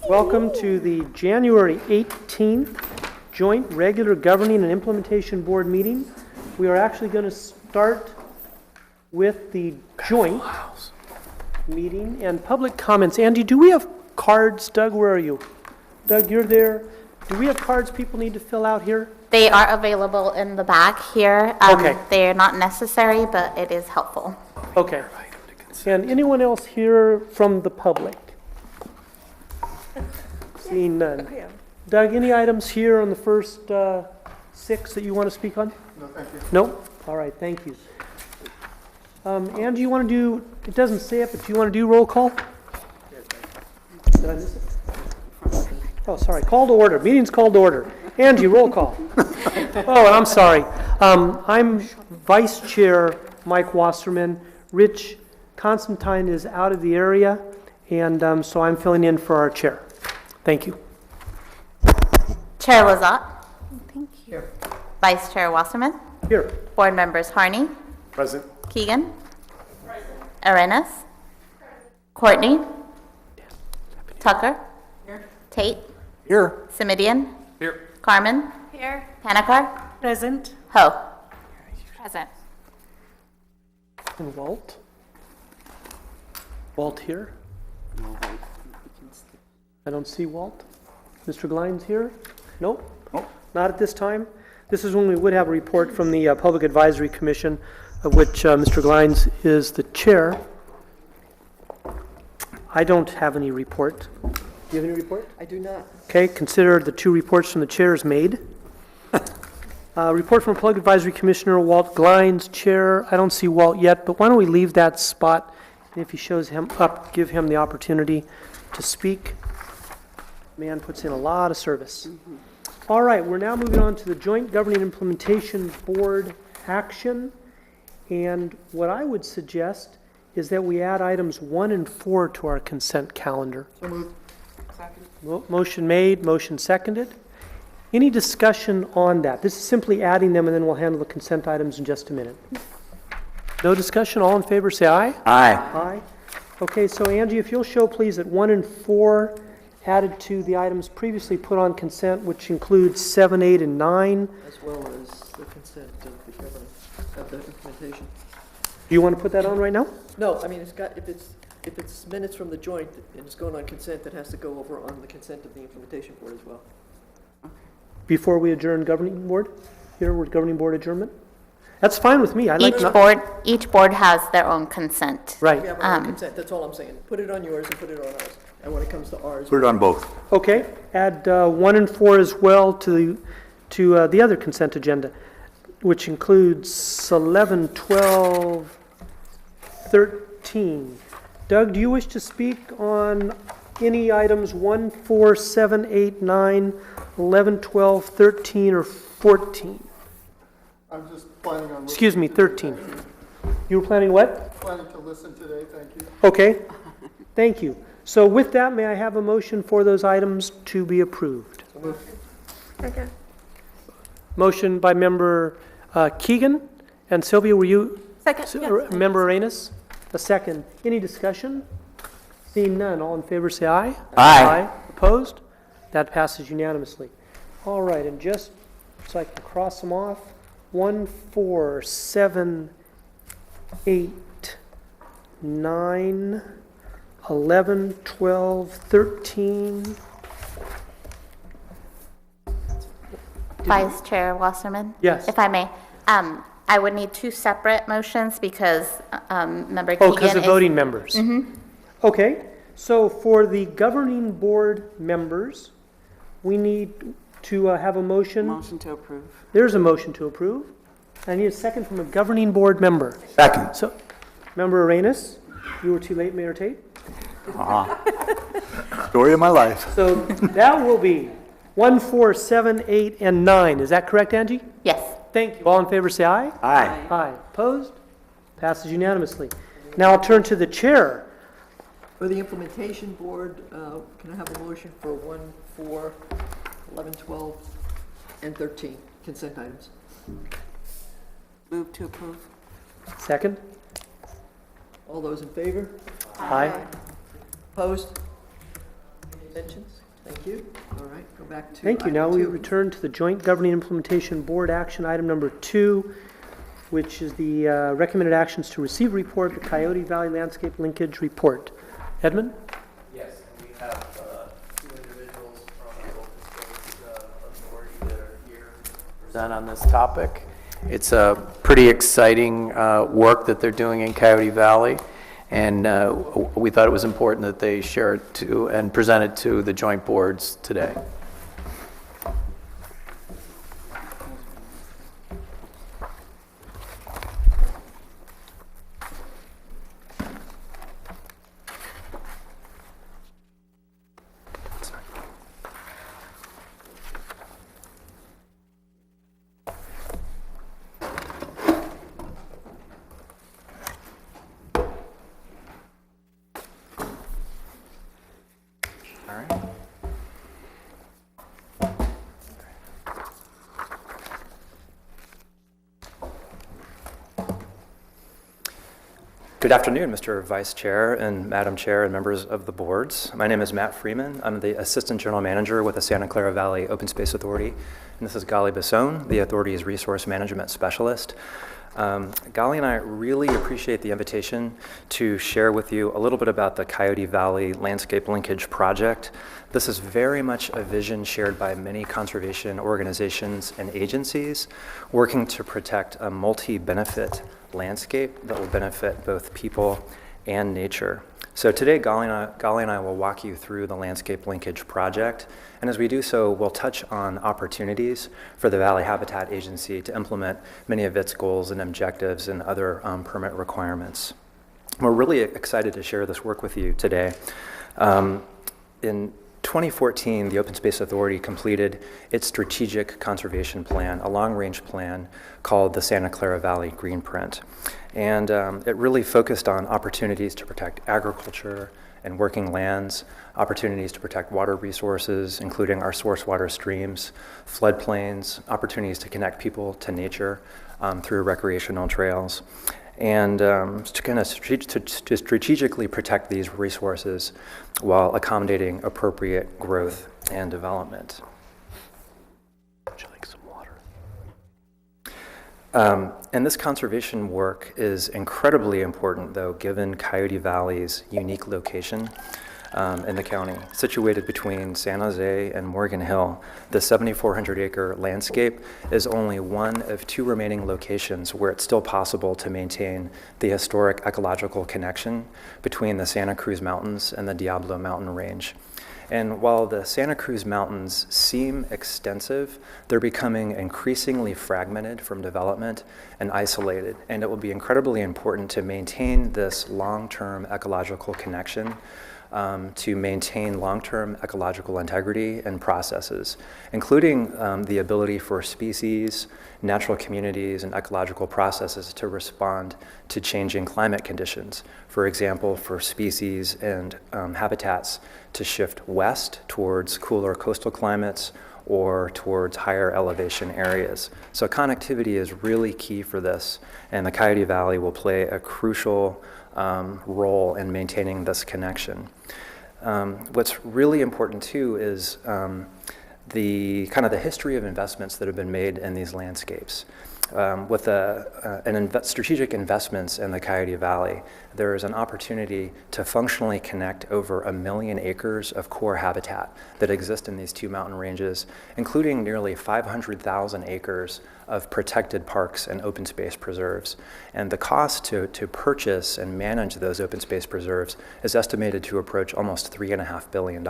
Welcome to the January 18th Joint Regular Governing and Implementation Board meeting. We are actually going to start with the joint meeting and public comments. Andy, do we have cards? Doug, where are you? Doug, you're there. Do we have cards people need to fill out here? They are available in the back here. Okay. They are not necessary, but it is helpful. Okay. And anyone else here from the public? Seeing none. Doug, any items here on the first 6 that you want to speak on? No, thank you. No? All right, thank you. Angie, you want to do, it doesn't say it, but do you want to do roll call? Did I miss it? Oh, sorry, call to order. Meeting's called to order. Angie, roll call. Oh, I'm sorry. I'm Vice Chair Mike Wasserman. Rich Constantine is out of the area, and so I'm filling in for our chair. Thank you. Chair Lazat. Thank you. Vice Chair Wasserman. Here. Board members Harney. Present. Keegan. Arenas. Courtney. Tucker. Tate. Here. Simidian. Here. Carmen. Here. Panikar. Present. Ho. Present. And Walt? Walt here? I don't see Walt. Mr. Glines here? Nope. Nope. Not at this time. This is when we would have a report from the Public Advisory Commission, of which Mr. Glines is the chair. I don't have any report. Do you have any report? I do not. Okay, consider the 2 reports from the chairs made. Report from Public Advisory Commissioner Walt Glines, Chair. I don't see Walt yet, but why don't we leave that spot, and if he shows him up, give him the opportunity to speak. Man puts in a lot of service. All right, we're now moving on to the Joint Governing Implementation Board action, and what I would suggest is that we add items 1 and 4 to our consent calendar. So moved. Second. Motion made, motion seconded. Any discussion on that? This is simply adding them, and then we'll handle the consent items in just a minute. No discussion? All in favor, say aye. Aye. Aye. Okay, so Angie, if you'll show, please, that 1 and 4 added to the items previously put on consent, which includes 7, 8, and 9. As well as the consent of the governing, of the implementation. Do you want to put that on right now? No, I mean, it's got, if it's minutes from the joint and it's going on consent, it has to go over on the consent of the implementation board as well. Before we adjourn governing board? Here, we're governing board adjournment? That's fine with me. I like Each board has their own consent. Right. We have our own consent, that's all I'm saying. Put it on yours and put it on ours. And when it comes to ours. Put it on both. Okay, add 1 and 4 as well to the other consent agenda, which includes 11, 12, 13. Doug, do you wish to speak on any items 1, 4, 7, 8, 9, 11, 12, 13, or 14? I'm just planning on. Excuse me, 13. You were planning what? Planning to listen today, thank you. Okay, thank you. So with that, may I have a motion for those items to be approved? So moved. Okay. Motion by member Keegan, and Sylvia, were you? Second. Member Arenas, a second. Any discussion? Seeing none, all in favor say aye. Aye. Opposed? That passes unanimously. All right, and just so I can cross them off, 1, 4, 7, 8, 9, 11, 12, 13. Vice Chair Wasserman. Yes. If I may. I would need 2 separate motions because member Keegan Oh, because of is- voting members. Okay, so for the governing board members, we need to have a motion. Motion to approve. There's a motion to approve. I need a second from a governing board member. Second. So, Member Arenas, you were too late, Mayor Tate. Story of my life. So that will be 1, 4, 7, 8, and 9. Is that correct, Angie? Yes. Thank you. All in favor say aye. Aye. Aye. Opposed? Passes unanimously. Now I'll turn to the chair. For the implementation board, can I have a motion for 1, 4, 11, 12, and 13 consent items? Move to approve. Second? All those in favor? Aye. Opposed? Abstentions? Thank you. All right, go back to. Thank you. item Now we 2. return to the Joint Governing Implementation Board action item number 2, which is the recommended actions to receive report, the Coyote Valley Landscape Linkage Report. Edmund? Yes, and we have two individuals from the Open Space Authority that are here to present on this topic. It's a pretty exciting work that they're doing in Coyote Valley, and we thought it was important that they share it to and present it to the joint boards today. All right. Good afternoon, Mr. Vice Chair and Madam Chair and members of the boards. My name is Matt Freeman. I'm the Assistant General Manager with the Santa Clara Valley Open Space Authority. And this is Gali Basson, the authority's Resource Management Specialist. Gali and I really appreciate the invitation to share with you a little bit about the Coyote Valley Landscape Linkage Project. This is very much a vision shared by many conservation organizations and agencies working to protect a multi-benefit landscape that will benefit both people and nature. So today, Gali and I will walk you through the Landscape Linkage Project, and as we do so, we'll touch on opportunities for the Valley Habitat Agency to implement many of its goals and objectives and other permit requirements. We're really excited to share this work with you today. In 2014, the Open Space Authority completed its strategic conservation plan, a long-range plan called the Santa Clara Valley Greenprint. And it really focused on opportunities to protect agriculture and working lands, opportunities to protect water resources, including our source water streams, floodplains, opportunities to connect people to nature through recreational trails, and to kind of strategically protect these resources while accommodating appropriate growth and development. Would you like some water? And this conservation work is incredibly important, though, given Coyote Valley's unique location in the county. Situated between San Jose and Morgan Hill, the 7,400-acre landscape is only one of two remaining locations where it's still possible to maintain the historic ecological connection between the Santa Cruz Mountains and the Diablo Mountain Range. And while the Santa Cruz Mountains seem extensive, they're becoming increasingly fragmented from development and isolated. And it will be incredibly important to maintain this long-term ecological connection, to maintain long-term ecological integrity and processes, including the ability for species, natural communities, and ecological processes to respond to changing climate conditions. For example, for species and habitats to shift west towards cooler coastal climates or towards higher elevation areas. So connectivity is really key for this, and the Coyote Valley will play a crucial role in maintaining this connection. What's really important too is the kind of the history of investments that have been made in these landscapes. With strategic investments in the Coyote Valley, there is an opportunity to functionally connect over 1 million acres of core habitat that exist in these two mountain ranges, including nearly 500,000 acres of protected parks and open space preserves. And the cost to purchase and manage those open space preserves is estimated to approach almost $3.5 billion.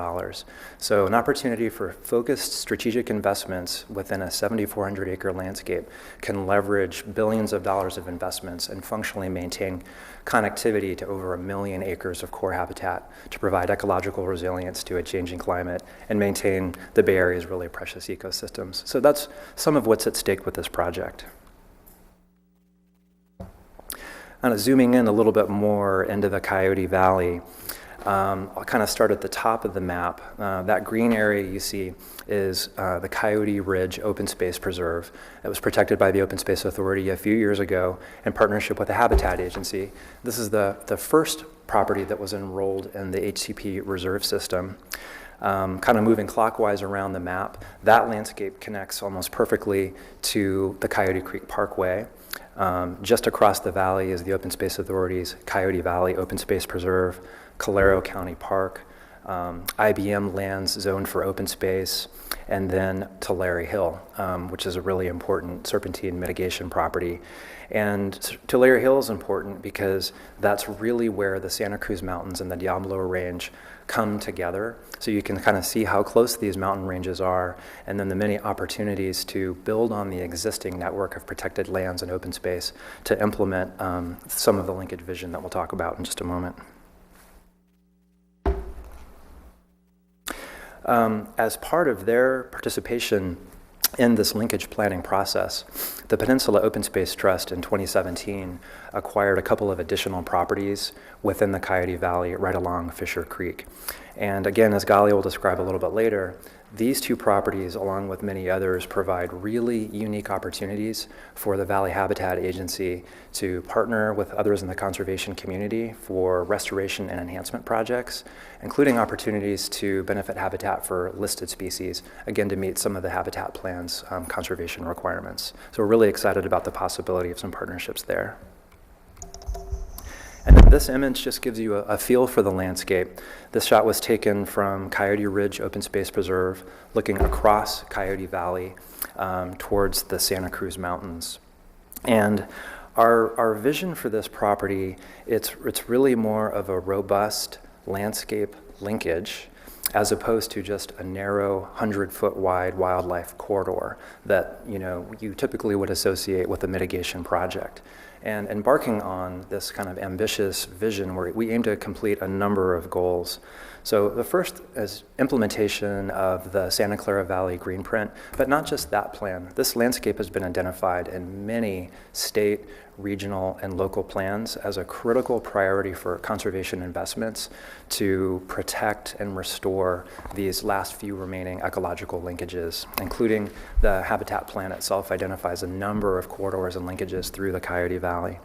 So an opportunity for focused strategic investments within a 7,400-acre landscape can leverage billions of dollars of investments and functionally maintain connectivity to over 1 million acres of core habitat to provide ecological resilience to a changing climate and maintain the Bay Area's really precious ecosystems. So that's some of what's at stake with this project. Kind of zooming in a little bit more into the Coyote Valley, I'll kind of start at the top of the map. That green area you see is the Coyote Ridge Open Space Preserve. It was protected by the Open Space Authority a few years ago in partnership with the Habitat Agency. This is the first property that was enrolled in the HCP reserve system. kind of moving clockwise around the map, that landscape connects almost perfectly to the Coyote Creek Parkway. Just across the valley is the Open Space Authority's Coyote Valley Open Space Preserve, Calero County Park, IBM lands zoned for open space, and then Tulare Hill, which is a really important serpentine mitigation property. And Tulare Hill is important because that's really where the Santa Cruz Mountains and the Diablo Range come together. So you can kind of see how close these mountain ranges are, and then the many opportunities to build on the existing network of protected lands and open space to implement some of the linkage vision that we'll talk about in just a moment. As part of their participation in this linkage planning process, the Peninsula Open Space Trust in 2017 acquired a couple of additional properties within the Coyote Valley right along Fisher Creek. And again, as Gali will describe a little bit later, these two properties, along with many others, provide really unique opportunities for the Valley Habitat Agency to partner with others in the conservation community for restoration and enhancement projects, including opportunities to benefit habitat for listed species, again, to meet some of the habitat plan's conservation requirements. So we're really excited about the possibility of some partnerships there. And then this image just gives you a feel for the landscape. This shot was taken from Coyote Ridge Open Space Preserve, looking across Coyote Valley towards the Santa Cruz Mountains. And our vision for this property, it's really more of a robust landscape linkage as opposed to just a narrow 100-foot wide wildlife corridor that you typically would associate with a mitigation project. And embarking on this kind of ambitious vision where we aim to complete a number of goals. So the first is implementation of the Santa Clara Valley Greenprint, but not just that plan. This landscape has been identified in many state, regional, and local plans as a critical priority for conservation investments to protect and restore these last few remaining ecological linkages, including the habitat plan itself identifies a number of corridors and linkages through the Coyote Valley.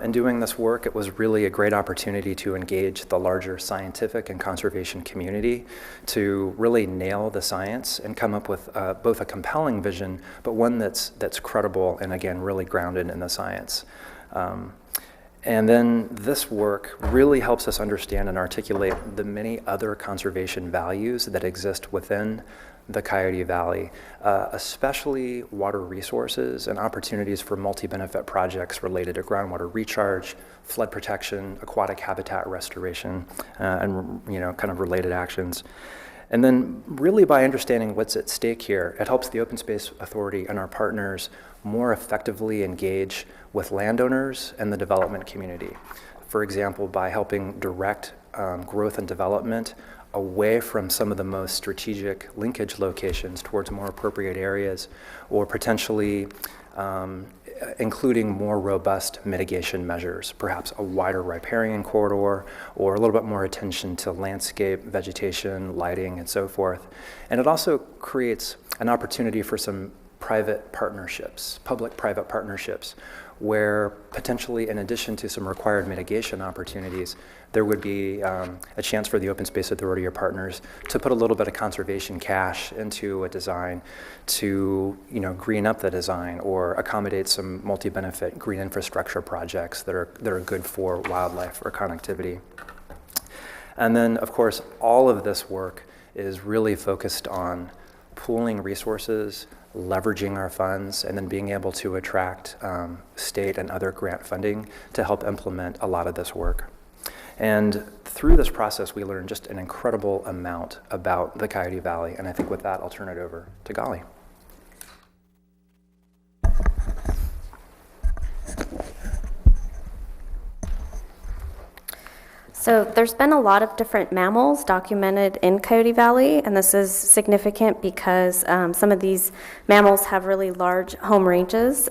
In doing this work, it was really a great opportunity to engage the larger scientific and conservation community to really nail the science and come up with both a compelling vision, but one that's credible and again, really grounded in the science. And then this work really helps us understand and articulate the many other conservation values that exist within the Coyote Valley, especially water resources and opportunities for multi-benefit projects related to groundwater recharge, flood protection, aquatic habitat restoration, and kind of related actions. And then really by understanding what's at stake here, it helps the Open Space Authority and our partners more effectively engage with landowners and the development community. For example, by helping direct growth and development away from some of the most strategic linkage locations towards more appropriate areas, or potentially including more robust mitigation measures, perhaps a wider riparian corridor, or a little bit more attention to landscape, vegetation, lighting, and so forth. And it also creates an opportunity for some private partnerships, public-private partnerships, where potentially in addition to some required mitigation opportunities, there would be a chance for the Open Space Authority or partners to put a little bit of conservation cash into a design to green up the design or accommodate some multi-benefit green infrastructure projects that are good for wildlife or connectivity. And then, of course, all of this work is really focused on pooling resources, leveraging our funds, and then being able to attract state and other grant funding to help implement a lot of this work. And through this process, we learned just an incredible amount about the Coyote Valley. And I think with that, I'll turn it over to Gali. So there's been a lot of different mammals documented in Coyote Valley, and this is significant because some of these mammals have really large home ranges,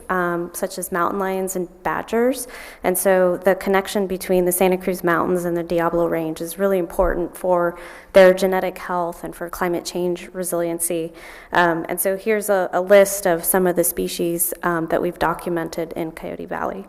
such as mountain lions and badgers. And so the connection between the Santa Cruz Mountains and the Diablo Range is really important for their genetic health and for climate change resiliency. And so here's a list of some of the species that we've documented in Coyote Valley.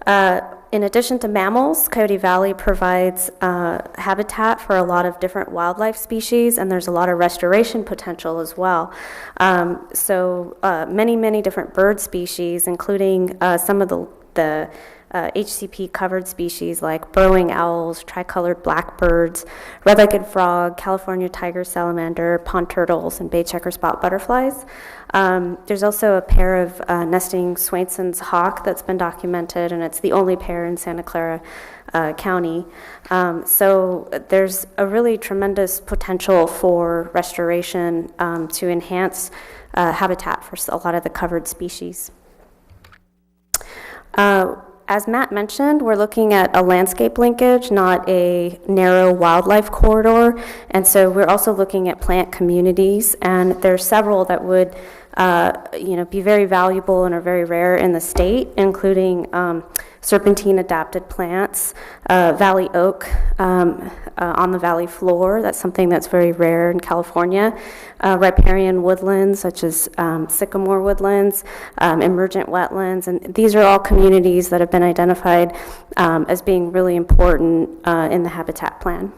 In addition to mammals, Coyote Valley provides habitat for a lot of different wildlife species, and there's a lot of restoration potential as well. Many different bird species, including some of the HCP covered species like burrowing owls, tricolored blackbirds, red-legged frog, California tiger salamander, pond turtles, and bay checker spot butterflies. There's also a pair of nesting Swainson's hawk that's been documented, and it's the only pair in Santa Clara County. So there's a really tremendous potential for restoration to enhance habitat for a lot of the covered species. As Matt mentioned, we're looking at a landscape linkage, not a narrow wildlife corridor. And so we're also looking at plant communities, and there's several that would be very valuable and are very rare in the state, including serpentine adapted plants, valley oak on the valley floor. That's something that's very rare in California. Riparian woodlands, such as sycamore woodlands, emergent wetlands, and these are all communities that have been identified as being really important in the habitat plan.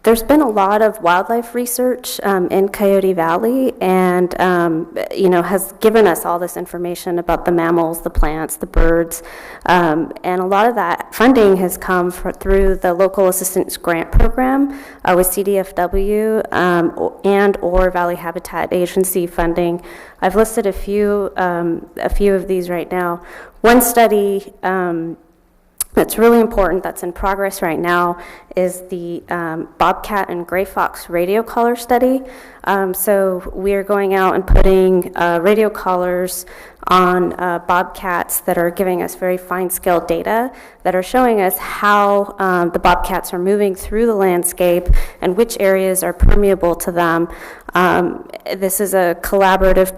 There's been a lot of wildlife research in Coyote Valley, and has given us all this information about the mammals, the plants, the birds, and a lot of that funding has come through the Local Assistance Grant Program with CDFW and or Valley Habitat Agency funding. I've listed a few of these right now. One study that's really important, that's in progress right now, is the bobcat and gray fox radio collar study. So we are going out and putting radio collars on bobcats that are giving us very fine-scale data that are showing us how the bobcats are moving through the landscape and which areas are permeable to them. This is a collaborative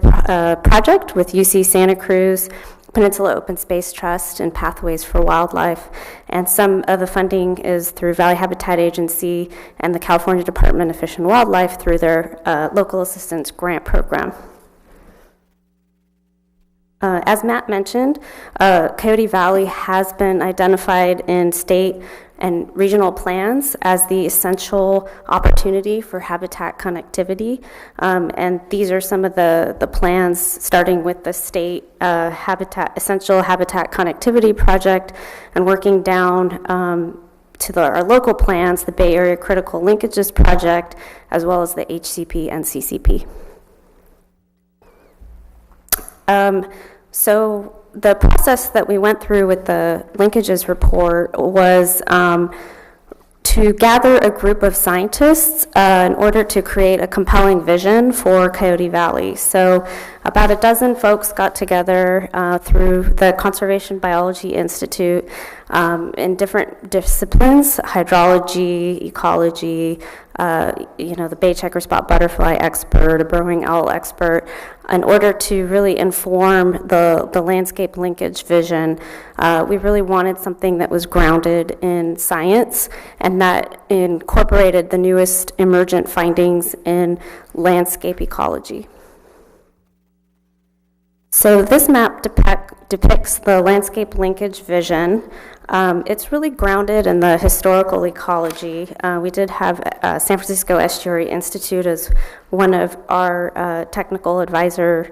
project with UC Santa Cruz, Peninsula Open Space Trust, and Pathways for Wildlife. And some of the funding is through Valley Habitat Agency and the California Department of Fish and Wildlife through their Local Assistance Grant Program. As Matt mentioned, Coyote Valley has been identified in state and regional plans as the essential opportunity for habitat connectivity. And these are some of the plans, starting with the state essential habitat connectivity project and working down to our local plans, the Bay Area Critical Linkages Project, as well as the HCP and CCP. So the process that we went through with the linkages report was to gather a group of scientists in order to create a compelling vision for Coyote Valley. So about a dozen folks got together through the Conservation Biology Institute in different disciplines: hydrology, ecology, the bay checker spot butterfly expert, a burrowing owl expert, in order to really inform the landscape linkage vision. We really wanted something that was grounded in science and that incorporated the newest emergent findings in landscape ecology. So this map depicts the landscape linkage vision. It's really grounded in the historical ecology. We did have San Francisco Estuary Institute as one of our technical advisor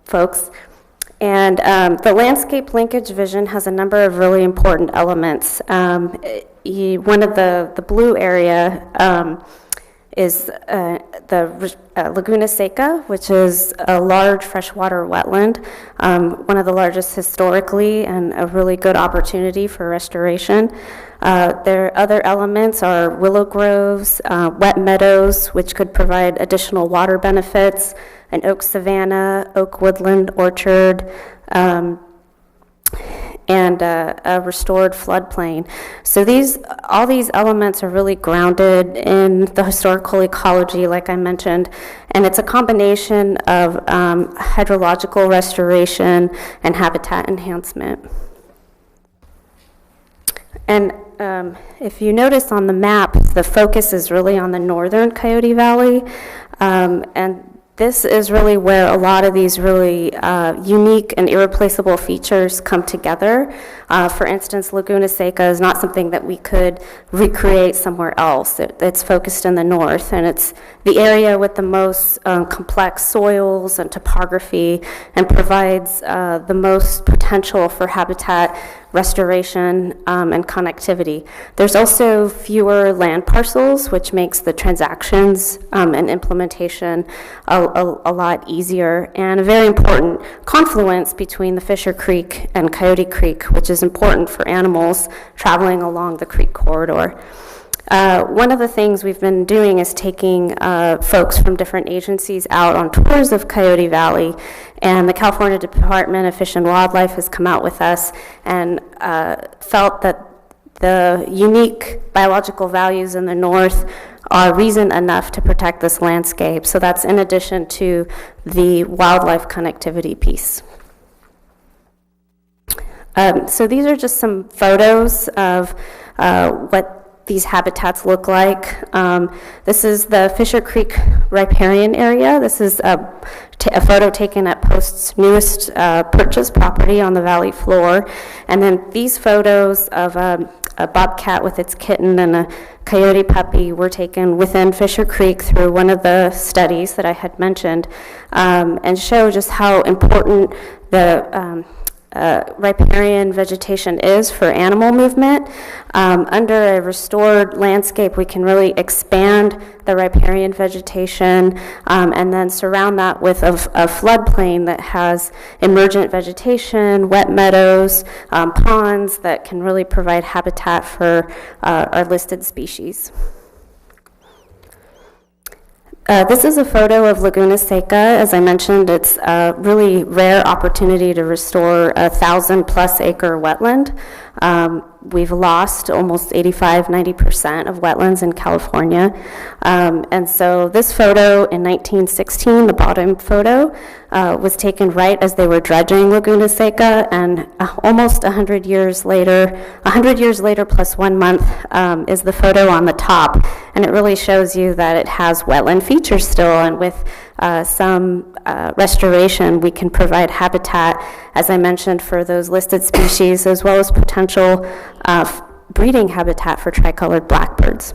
folks. And the landscape linkage vision has a number of really important elements. One of the blue area is the Laguna Seca, which is a large freshwater wetland, one of the largest historically, and a really good opportunity for restoration. Their other elements are willow groves, wet meadows, which could provide additional water benefits, an oak savanna, oak woodland orchard, and a restored floodplain. So all these elements are really grounded in the historical ecology, like I mentioned, and it's a combination of hydrological restoration and habitat enhancement. And if you notice on the map, the focus is really on the northern Coyote Valley, and this is really where a lot of these really unique and irreplaceable features come together. For instance, Laguna Seca is not something that we could recreate somewhere else. It's focused in the north, and it's the area with the most complex soils and topography, and provides the most potential for habitat restoration and connectivity. There's also fewer land parcels, which makes the transactions and implementation a lot easier, and a very important confluence between the Fisher Creek and Coyote Creek, which is important for animals traveling along the creek corridor. One of the things we've been doing is taking folks from different agencies out on tours of Coyote Valley, and the California Department of Fish and Wildlife has come out with us and felt that the unique biological values in the north are reason enough to protect this landscape. So that's in addition to the wildlife connectivity piece. So these are just some photos of what these habitats look like. This is the Fisher Creek riparian area. This is a photo taken at Post's newest purchase property on the valley floor. And then these photos of a bobcat with its kitten and a coyote puppy were taken within Fisher Creek through one of the studies that I had mentioned, and show just how important the riparian vegetation is for animal movement. Under a restored landscape, we can really expand the riparian vegetation and then surround that with a floodplain that has emergent vegetation, wet meadows, ponds that can really provide habitat for our listed species. This is a photo of Laguna Seca. As I mentioned, it's a really rare opportunity to restore a 1,000+ acre wetland. We've lost almost 85-90% of wetlands in California. And so this photo in 1916, the bottom photo, was taken right as they were dredging Laguna Seca, and almost 100 years later plus 1 month, is the photo on the top. And it really shows you that it has wetland features still, and with some restoration, we can provide habitat, as I mentioned, for those listed species, as well as potential breeding habitat for tricolored blackbirds.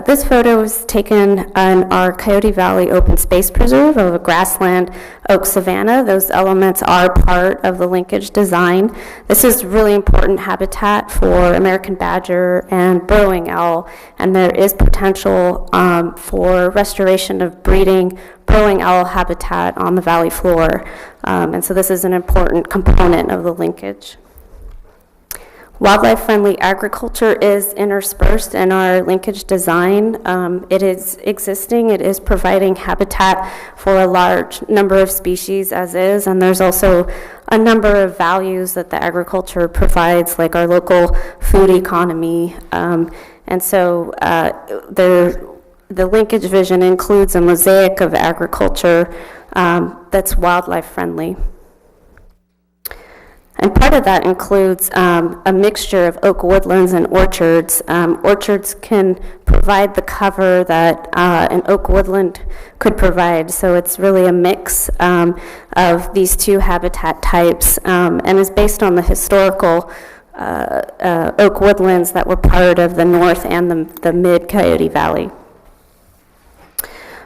This photo was taken in our Coyote Valley Open Space Preserve of a grassland oak savanna. Those elements are part of the linkage design. This is really important habitat for American badger and burrowing owl, and there is potential for restoration of breeding burrowing owl habitat on the valley floor. And so this is an important component of the linkage. Wildlife-friendly agriculture is interspersed in our linkage design. It is existing. It is providing habitat for a large number of species as is, and there's also a number of values that the agriculture provides, like our local food economy. And so the linkage vision includes a mosaic of agriculture that's wildlife-friendly. And part of that includes a mixture of oak woodlands and orchards. Orchards can provide the cover that an oak woodland could provide, so it's really a mix of these two habitat types, and is based on the historical oak woodlands that were part of the North and the mid-Coyote Valley.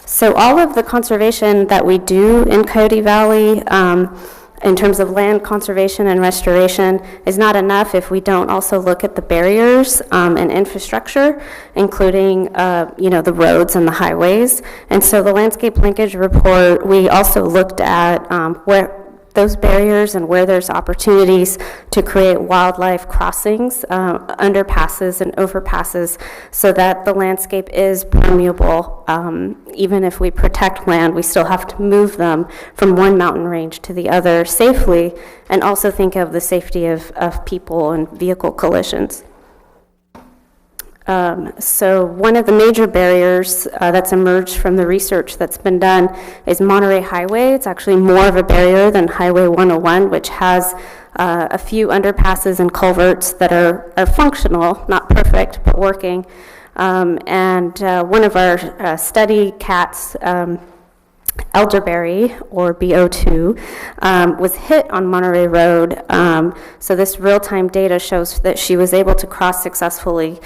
So all of the conservation that we do in Coyote Valley in terms of land conservation and restoration is not enough if we don't also look at the barriers and infrastructure, including the roads and the highways. And so the landscape linkage report, we also looked at where those barriers and where there's opportunities to create wildlife crossings, underpasses and overpasses, so that the landscape is permeable. Even if we protect land, we still have to move them from one mountain range to the other safely, and also think of the safety of people and vehicle collisions. So one of the major barriers that's emerged from the research that's been done is Monterey Highway. It's actually more of a barrier than Highway 101, which has a few underpasses and culverts that are functional, not perfect, but working. And one of our study cats, elderberry, or BO2, was hit on Monterey Road. So this real-time data shows that she was able to cross successfully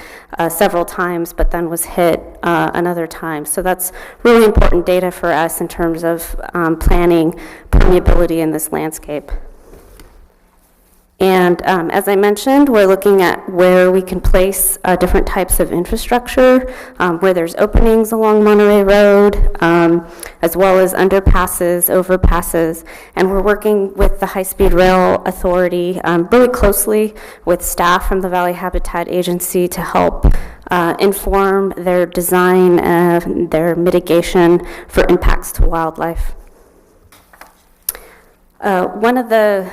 several times, but then was hit another time. So that's really important data for us in terms of planning permeability in this landscape. And as I mentioned, we're looking at where we can place different types of infrastructure, where there's openings along Monterey Road, as well as underpasses, overpasses, and we're working with the High-Speed Rail Authority really closely with staff from the Valley Habitat Agency to help inform their design and their mitigation for impacts to wildlife. One of the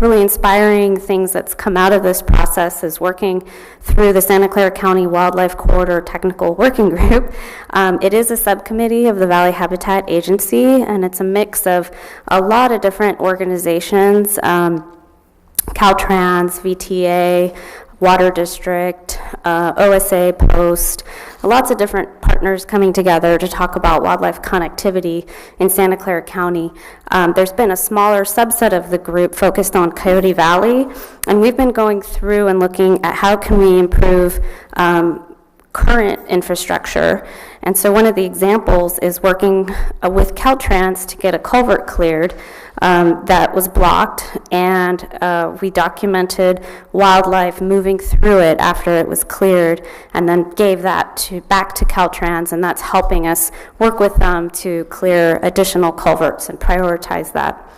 really inspiring things that's come out of this process is working through the Santa Clara County Wildlife Corridor Technical Working Group. It is a subcommittee of the Valley Habitat Agency, and it's a mix of a lot of different organizations, Caltrans, VTA, Water District, OSA, Post, lots of different partners coming together to talk about wildlife connectivity in Santa Clara County. There's been a smaller subset of the group focused on Coyote Valley, and we've been going through and looking at how can we improve current infrastructure. And so one of the examples is working with Caltrans to get a culvert cleared that was blocked, and we documented wildlife moving through it after it was cleared, and then gave that back to Caltrans, and that's helping us work with them to clear additional culverts and prioritize that.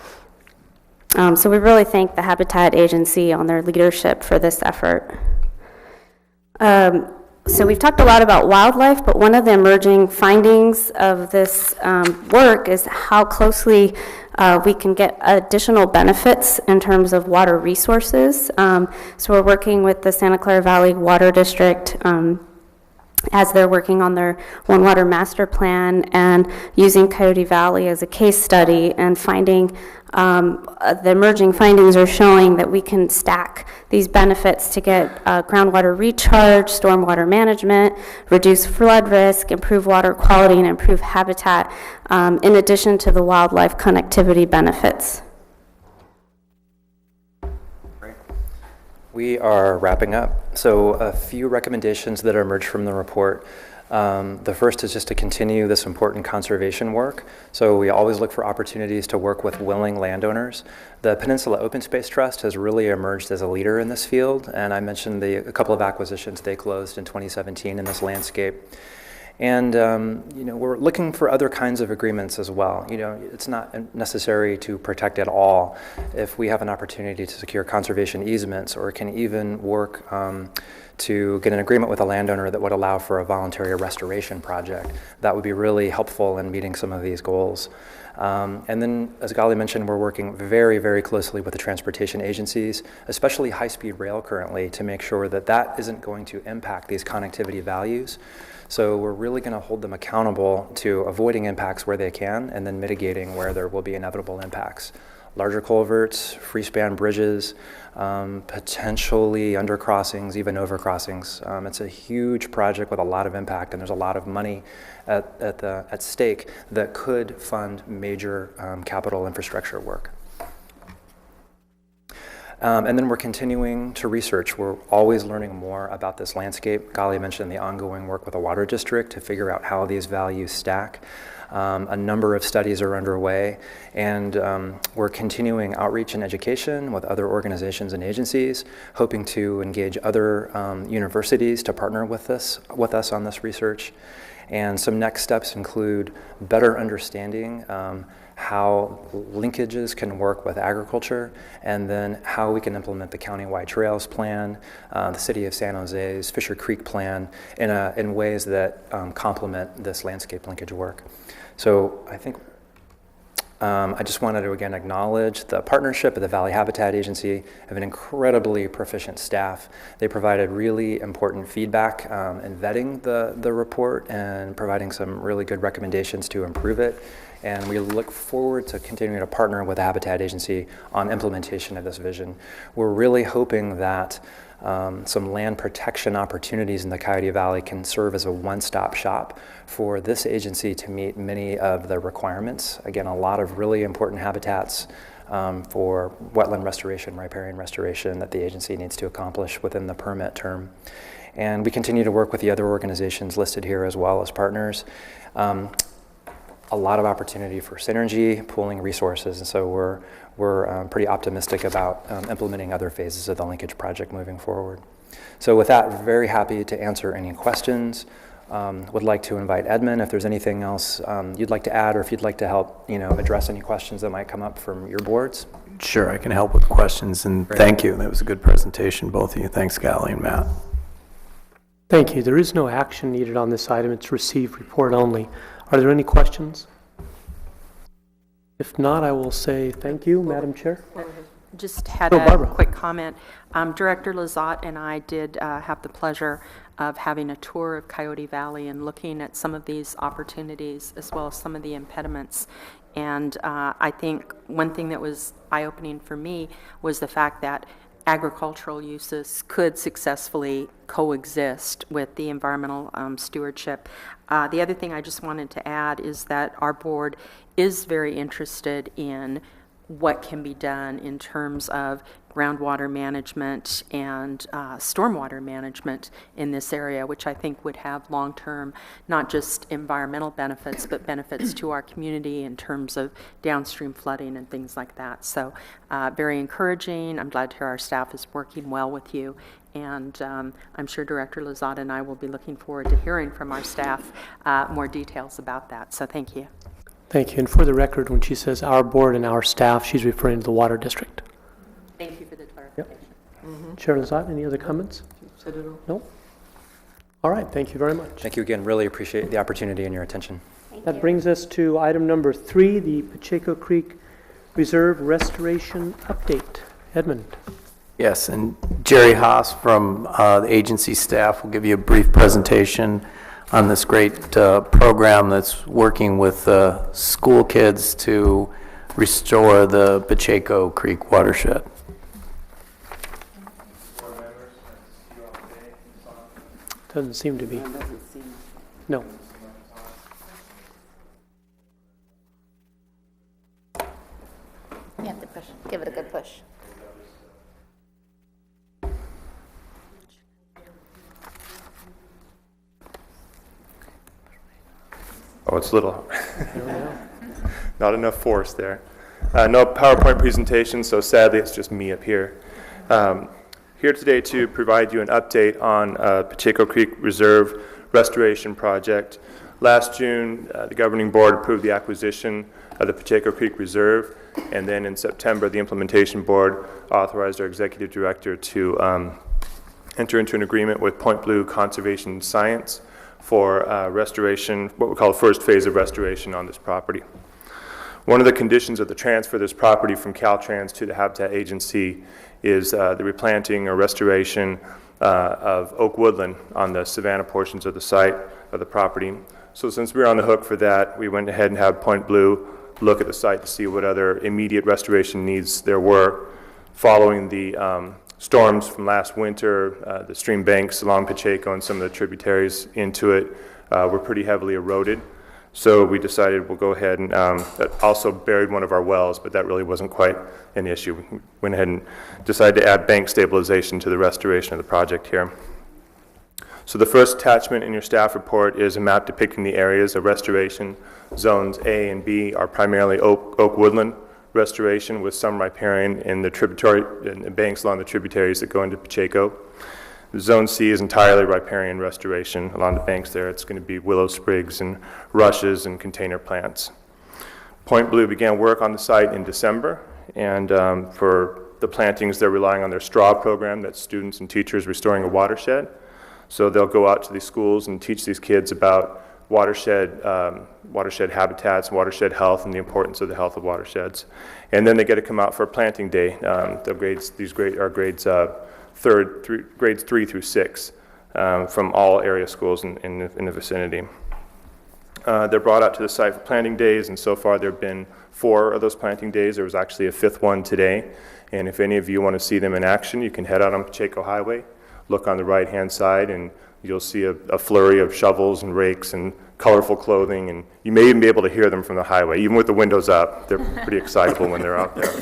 So we really thank the Habitat Agency on their leadership for this effort. So we've talked a lot about wildlife, but one of the emerging findings of this work is how closely we can get additional benefits in terms of water resources. So we're working with the Santa Clara Valley Water District as they're working on their One Water Master Plan and using Coyote Valley as a case study and finding the emerging findings are showing that we can stack these benefits to get groundwater recharge, stormwater management, reduce flood risk, improve water quality, and improve habitat, in addition to the wildlife connectivity benefits. We are wrapping up. So a few recommendations that emerged from the report. The first is just to continue this important conservation work. So we always look for opportunities to work with willing landowners. The Peninsula Open Space Trust has really emerged as a leader in this field, and I mentioned a couple of acquisitions they closed in 2017 in this landscape. And we're looking for other kinds of agreements as well. It's not necessary to protect it all. If we have an opportunity to secure conservation easements, or can even work to get an agreement with a landowner that would allow for a voluntary restoration project, that would be really helpful in meeting some of these goals. And then, as Gali mentioned, we're working very, very closely with the transportation agencies, especially high-speed rail currently, to make sure that that isn't going to impact these connectivity values. So we're really going to hold them accountable to avoiding impacts where they can, and then mitigating where there will be inevitable impacts. Larger culverts, free-span bridges, potentially undercrossings, even overcrossings. It's a huge project with a lot of impact, and there's a lot of money at stake that could fund major capital infrastructure work. And then we're continuing to research. We're always learning more about this landscape. Gali mentioned the ongoing work with the Water District to figure out how these values stack. A number of studies are underway, and we're continuing outreach and education with other organizations and agencies, hoping to engage other universities to partner with us on this research. And some next steps include better understanding how linkages can work with agriculture, and then how we can implement the countywide trails plan, the City of San Jose's Fisher Creek plan in ways that complement this landscape linkage work. So I think I just wanted to again acknowledge the partnership of the Valley Habitat Agency. Have an incredibly proficient staff. They provided really important feedback in vetting the report and providing some really good recommendations to improve it. And we look forward to continuing to partner with the Habitat Agency on implementation of this vision. We're really hoping that some land protection opportunities in the Coyote Valley can serve as a one-stop shop for this agency to meet many of the requirements. Again, a lot of really important habitats for wetland restoration, riparian restoration that the agency needs to accomplish within the permit term. And we continue to work with the other organizations listed here as well as partners. A lot of opportunity for synergy, pooling resources, and so we're pretty optimistic about implementing other phases of the linkage project moving forward. So with that, very happy to answer any questions. Would like to invite Edmund if there's anything else you'd like to add, or if you'd like to help address any questions that might come up from your boards. Sure, I can help with questions, and thank you. That was a good presentation, both of you. Thanks, Gally and Matt. Thank you. There is no action needed on this item. It's receive report only. Are there any questions? If not, I will say thank you, Madam Chair. Just had Barbara. a quick comment. Director Lizotte and I did have the pleasure of having a tour of Coyote Valley and looking at some of these opportunities as well as some of the impediments. And I think one thing that was eye-opening for me was the fact that agricultural uses could successfully coexist with the environmental stewardship. The other thing I just wanted to add is that our board is very interested in what can be done in terms of groundwater management and stormwater management in this area, which I think would have long-term, not just environmental benefits, but benefits to our community in terms of downstream flooding and things like that. So very encouraging. I'm glad to hear our staff is working well with you. And I'm sure Director Lizotte and I will be looking forward to hearing from our staff more details about that. So thank you. Thank you. And for the record, when she says our board and our staff, she's referring to the Water District. Thank you for the clarification. Chair Lizotte, any other comments? Said it all. No? All right. Thank you very much. Thank you again. Really appreciate the opportunity and your attention. That brings us to item number 3, the Pacheco Creek Reserve Restoration Update. Edmund. Yes, and Jerry Haas from the agency staff will give you a brief presentation on this great program that's working with school kids to restore the Pacheco Creek watershed. Doesn't seem to be. No. You have to push, give it a good push. Oh, it's little. Not enough force there. No PowerPoint presentation, so sadly it's just me up here. Here today to provide you an update on Pacheco Creek Reserve Restoration Project. Last June, the governing board approved the acquisition of the Pacheco Creek Reserve, and then in September, the implementation board authorized our executive director to enter into an agreement with Point Blue Conservation Science for restoration, what we call the first phase of restoration on this property. One of the conditions of the transfer of this property from Caltrans to the Habitat Agency is the replanting or restoration of oak woodland on the savanna portions of the site of the property. So since we were on the hook for that, we went ahead and had Point Blue look at the site to see what other immediate restoration needs there were. Following the storms from last winter, the stream banks along Pacheco and some of the tributaries into it were pretty heavily eroded. So we decided we'll go ahead and that also buried one of our wells, but that really wasn't quite an issue. We went ahead and decided to add bank stabilization to the restoration of the project here. So the first attachment in your staff report is a map depicting the areas of restoration. Zones A and B are primarily oak woodland restoration with some riparian in the tributary in the banks along the tributaries that go into Pacheco. Zone C is entirely riparian restoration along the banks there. It's going to be willow sprigs and rushes and container plants. Point Blue began work on the site in December, and for the plantings, they're relying on their straw program, that's students and teachers restoring a watershed. So they'll go out to these schools and teach these kids about watershed habitats, watershed health, and the importance of the health of watersheds. And then they get to come out for a planting day. Grades 3 through 6 from all area schools in the vicinity. They're brought out to the site for planting days, and so far there have been 4 of those planting days. There was actually a 5th one today. And if any of you want to see them in action, you can head out on Pacheco Highway look on the right-hand side, and you'll see a flurry of shovels and rakes and colorful clothing, and you may even be able to hear them from the highway. Even with the windows up, they're pretty excitable when they're out there.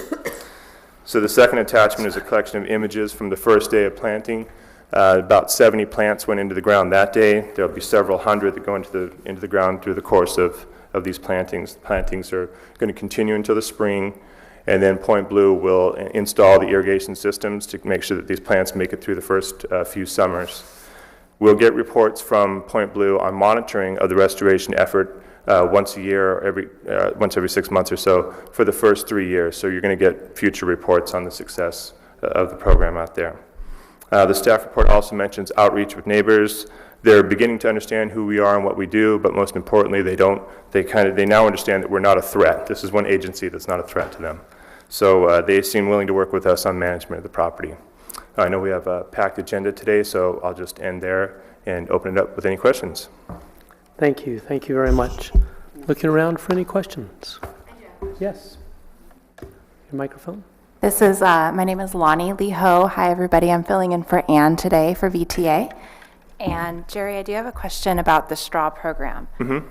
So the second attachment is a collection of images from the first day of planting. About 70 plants went into the ground that day. There'll be several hundred that go into the ground through the course of these plantings. Plantings are going to continue until the spring, and then Point Blue will install the irrigation systems to make sure that these plants make it through the first few summers. We'll get reports from Point Blue on monitoring of the restoration effort once a year, or once every 6 months or so for the first 3 years. So you're going to get future reports on the success of the program out there. The staff report also mentions outreach with neighbors. They're beginning to understand who we are and what we do, but most importantly, they now understand that we're not a threat. This is one agency that's not a threat to them. So they seem willing to work with us on management of the property. I know we have a packed agenda today, so I'll just end there and open it up with any questions. Thank you very much. Looking around for any questions? Yes. Your microphone. This is, my name is Lonnie Lee Ho. Hi, everybody. I'm filling in for Ann today for VTA. And Jerry, I do have a question about the straw program. Mm-hmm.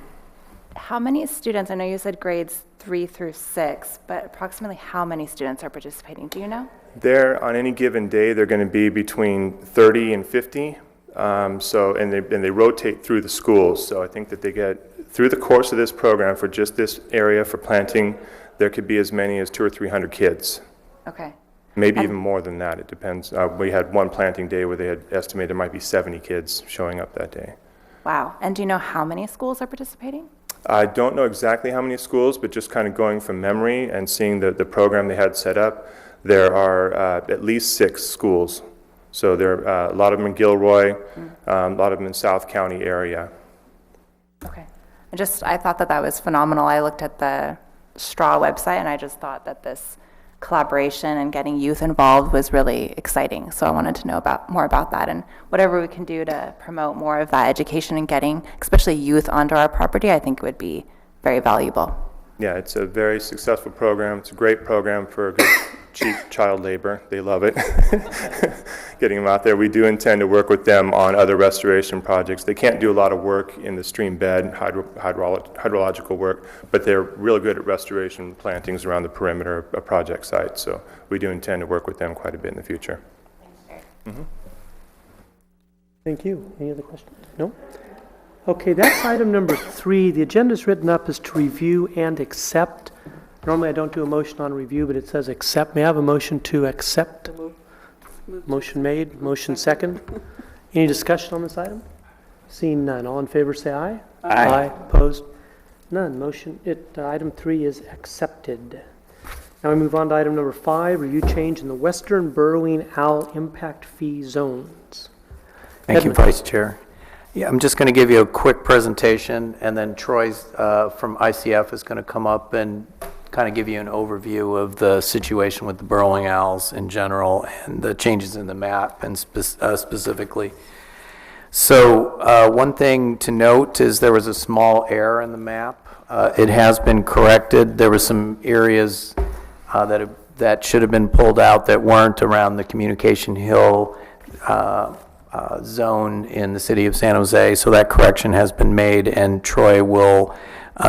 How many students, I know you said grades 3 through 6, but approximately how many students are participating? Do you know? There, on any given day, they're going to be between 30 and 50. And they rotate through the schools. So I think that they get, through the course of this program, for just this area for planting, there could be as many as 200 or 300 kids. Okay. Maybe even more than that, it depends. We had one planting day where they had estimated there might be 70 kids showing up that day. Wow. And do you know how many schools are participating? I don't know exactly how many schools, but just kind of going from memory and seeing the program they had set up, there are at least 6 schools. So there are a lot of them in Gilroy, a lot of them in South County area. Okay. I thought that was phenomenal. I looked at the STRAW website and I just thought that this collaboration and getting youth involved was really exciting. So I wanted to know more about that, and whatever we can do to promote more of that education and getting especially youth onto our property, I think would be very valuable. Yeah, it's a very successful program. It's a great program for good, cheap child labor. They love it. Getting them out there. We do intend to work with them on other restoration projects. They can't do a lot of work in the stream bed, hydrological work, but they're really good at restoration plantings around the perimeter of project sites. So we do intend to work with them quite a bit in the future. Thanks, Thank you. Any other questions? No? Okay, that's item number 3. The agenda is written up as to review and accept. Normally I don't do a motion on review, but it says accept. May I have a motion to accept? Motion made, motion second. Any discussion on this item? Seeing none. All in favor say aye. Aye. Opposed? None. Item 3 is accepted. Now we move on to item number 5, review change in the Western Burrowing Owl Impact Fee Zones. Thank you, Vice Chair. Yeah, I'm just going to give you a quick presentation, and then Troy from ICF is going to come up and kind of give you an overview of the situation with the burrowing owls in general and the changes in the map and specifically. So one thing to note is there was a small error in the map. It has been corrected. There were some areas that should have been pulled out that weren't around the Communication Hill zone in the city of San Jose, so that correction has been made, and Troy will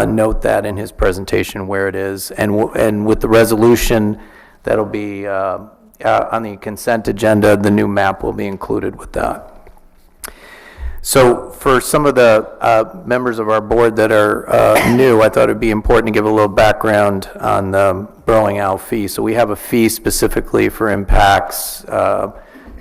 note that in his presentation where it is, and with the resolution that'll be on the consent agenda, the new map will be included with that. So for some of the members of our board that are new, I thought it'd be important to give a little background on the burrowing owl fee. So we have a fee specifically for impacts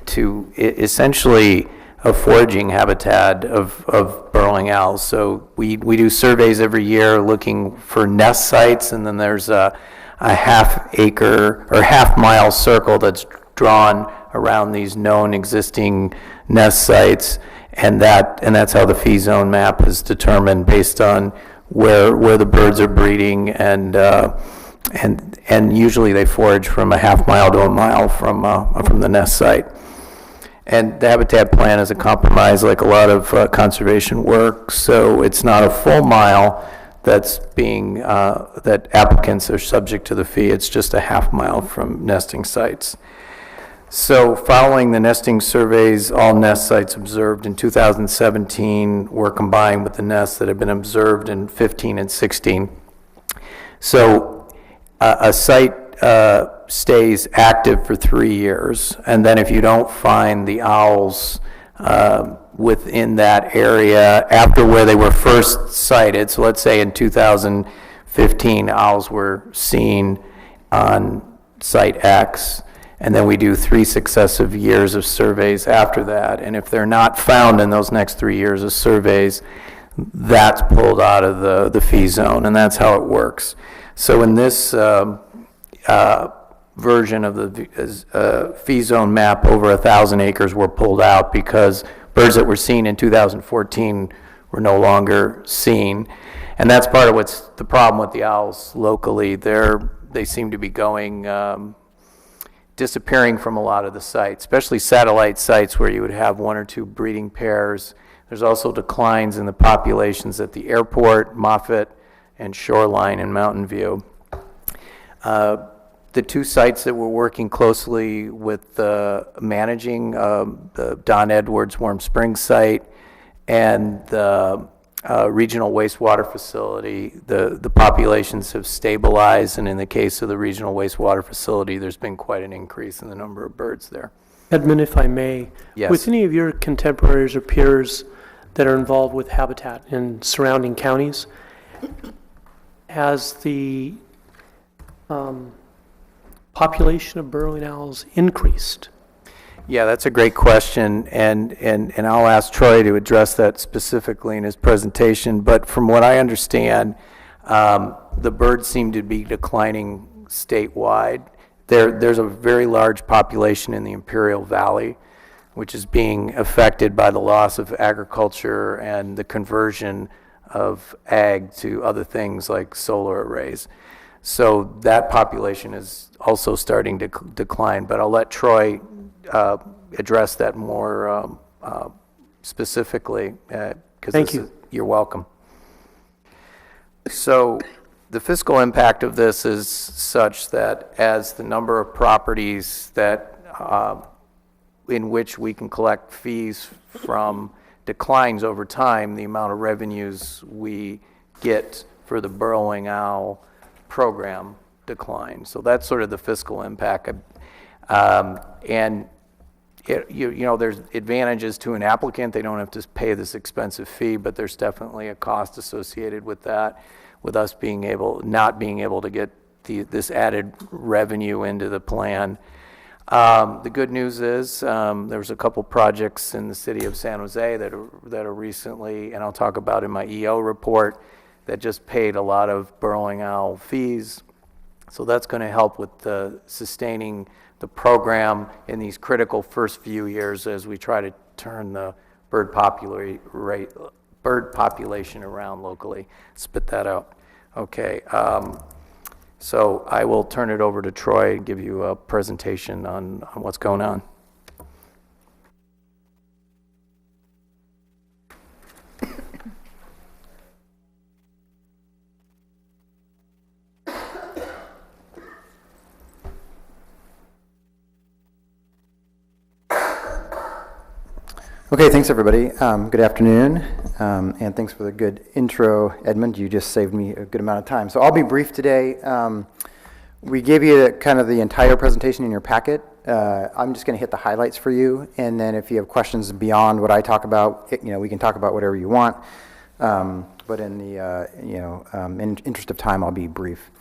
to essentially a foraging habitat of burrowing owls. So we do surveys every year looking for nest sites, and then there's a half-acre or half-mile circle that's drawn around these known existing nest sites, and that's how the fee zone map is determined based on where the birds are breeding, and usually they forage from a half mile to a mile from the nest site. And the habitat plan is a compromise, like a lot of conservation work, so it's not a full mile that's that applicants are subject to the fee. It's just a half mile from nesting sites. So following the nesting surveys, all nest sites observed in 2017 were combined with the nests that have been observed in 15 and 16. So a site stays active for 3 years, and then if you don't find the owls within that area after where they were first sighted, so let's say in 2015 owls were seen on site X, and then we do 3 successive years of surveys after that, and if they're not found in those next 3 years of surveys, that's pulled out of the fee zone, and that's how it works. So in this version of the fee zone map, over 1,000 acres were pulled out because birds that were seen in 2014 were no longer seen. And that's part of what's the problem with the owls locally. They seem to be disappearing from a lot of the sites, especially satellite sites where you would have 1 or 2 breeding pairs. There's also declines in the populations at the airport, Moffett, and Shoreline and Mountain View. The 2 sites that we're working closely with managing, the Don Edwards Warm Springs site and the regional wastewater facility, the populations have stabilized, and in the case of the regional wastewater facility, there's been quite an increase in the number of birds there. Edmund, if I may, Yes. with any of your contemporaries or peers that are involved with habitat in surrounding counties, has the population of burrowing owls increased? Yeah, that's a great question, and I'll ask Troy to address that specifically in his presentation. But from what I understand, the birds seem to be declining statewide. There's a very large population in the Imperial Valley, which is being affected by the loss of agriculture and the conversion of ag to other things like solar arrays. So that population is also starting to decline, but I'll let Troy address that more specifically. Thank you. You're welcome. So the fiscal impact of this is such that as the number of properties that in which we can collect fees from declines over time, the amount of revenues we get for the burrowing owl program declines. So that's sort of the fiscal impact. And you know, there's advantages to an applicant. They don't have to pay this expensive fee, but there's definitely a cost associated with that, with us not being able to get this added revenue into the plan. The good news is there's a couple projects in the city of San Jose that are recently, and I'll talk about in my EO report, that just paid a lot of burrowing owl fees. So that's going to help with sustaining the program in these critical first few years as we try to turn the bird population around locally. Spit that out. Okay. So I will turn it over to Troy and give you a presentation on what's going on. Okay, thanks everybody. Good afternoon, and thanks for the good intro, Edmund. You just saved me a good amount of time. So I'll be brief today. We gave you kind of the entire presentation in your packet. I'm just going to hit the highlights for you, and then if you have questions beyond what I talk about, we can talk about whatever you want. But in the in interest of time, I'll be brief.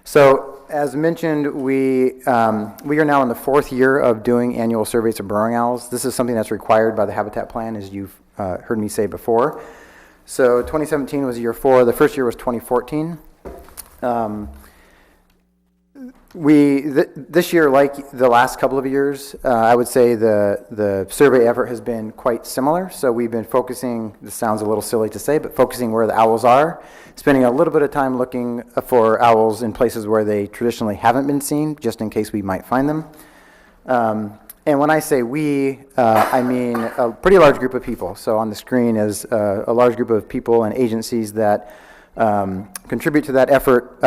So, as mentioned, we are now in the 4th year of doing annual surveys of burrowing owls. This is something that's required by the Habitat Plan, as you've heard me say before. So 2017 was year 4. The first year was 2014. This year, like the last couple of years, I would say the survey effort has been quite similar. So we've been focusing, this sounds a little silly to say, but focusing where the owls are, spending a little bit of time looking for owls in places where they traditionally haven't been seen, just in case we might find them. And when I say we, I mean a pretty large group of people. So on the screen is a large group of people and agencies that contribute to that effort.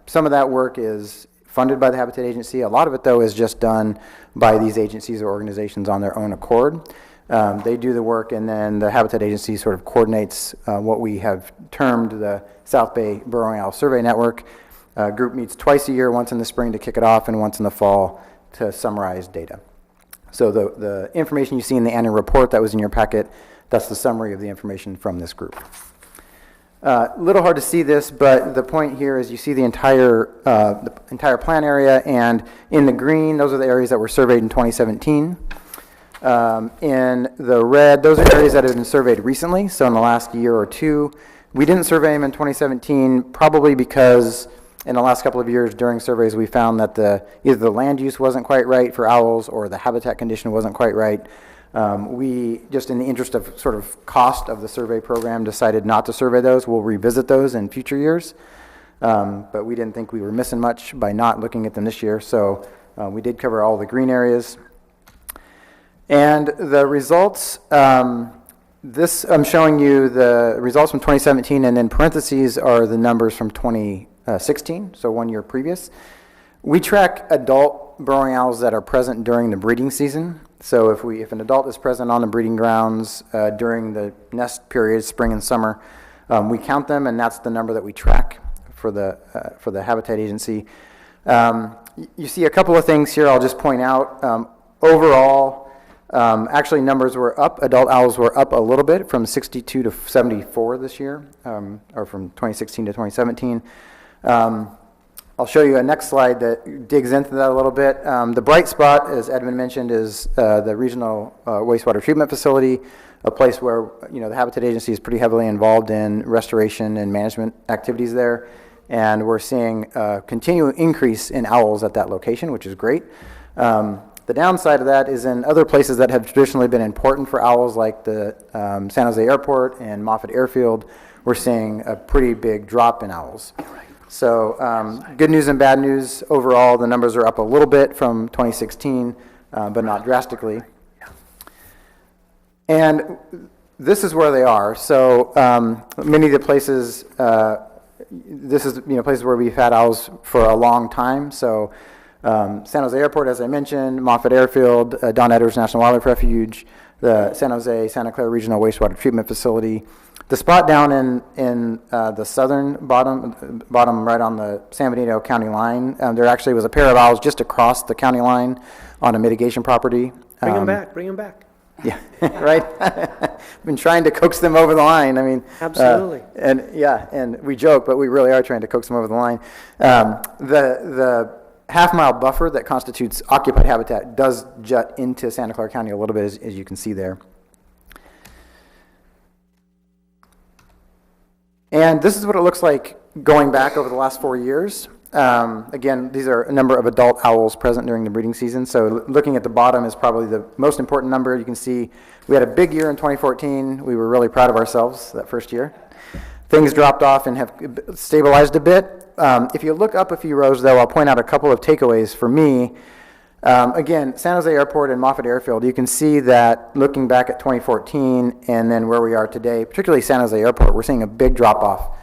Some of that work is funded by the Habitat Agency. A lot of it, though, is just done by these agencies or organizations on their own accord. They do the work, and then the Habitat Agency sort of coordinates what we have termed the South Bay Burrowing Owl Survey Network. Group meets twice a year, once in the spring to kick it off and once in the fall to summarize data. So the information you see in the annual report that was in your packet, that's the summary of the information from this group. A little hard to see this, but the point here is you see the entire plan area, and in the green, those are the areas that were surveyed in 2017. In the red, those are areas that have been surveyed recently, so in the last year or two. We didn't survey them in 2017, probably because in the last couple of years during surveys we found that either the land use wasn't quite right for owls or the habitat condition wasn't quite right. We, just in the interest of sort of cost of the survey program, decided not to survey those. We'll revisit those in future years, but we didn't think we were missing much by not looking at them this year, so we did cover all the green areas. And the results, this I'm showing you the results from 2017, and in parentheses are the numbers from 2016, so 1 year previous. We track adult burrowing owls that are present during the breeding season. So if an adult is present on the breeding grounds during the nest period, spring and summer, we count them, and that's the number that we track for the Habitat Agency. You see a couple of things here I'll just point out. Overall, actually, numbers were up. Adult owls were up a little bit from 62 to 74 this year, or from 2016 to 2017. I'll show you a next slide that digs into that a little bit. The bright spot, as Edmund mentioned, is the regional wastewater treatment facility, a place where the Habitat Agency is pretty heavily involved in restoration and management activities there, and we're seeing a continual increase in owls at that location, which is great. The downside of that is in other places that have traditionally been important for owls, like the San Jose Airport and Moffett Airfield, we're seeing a pretty big drop in owls. So good news and bad news. Overall, the numbers are up a little bit from 2016, but not drastically. And this is where they are. So many of the places, this is places where we've had owls for a long time. So San Jose Airport, as I mentioned, Moffett Airfield, Don Edwards National Wildlife Refuge, the San Jose Santa Clara Regional Wastewater Treatment Facility. The spot down in the southern bottom right on the San Benito County line, there actually was a pair of owls just across the county line on a mitigation property. Bring them back, bring them back. Yeah, right. Been trying to coax them over the line. I mean, absolutely. And we joke, but we really are trying to coax them over the line. The half-mile buffer that constitutes occupied habitat does jut into Santa Clara County a little bit, as you can see there. And this is what it looks like going back over the last 4 years. Again, these are a number of adult owls present during the breeding season. So looking at the bottom is probably the most important number. You can see we had a big year in 2014. We were really proud of ourselves that first year. Things dropped off and have stabilized a bit. If you look up a few rows, though, I'll point out a couple of takeaways for me. Again, San Jose Airport and Moffett Airfield, you can see that looking back at 2014 and then where we are today, particularly San Jose Airport, we're seeing a big drop-off.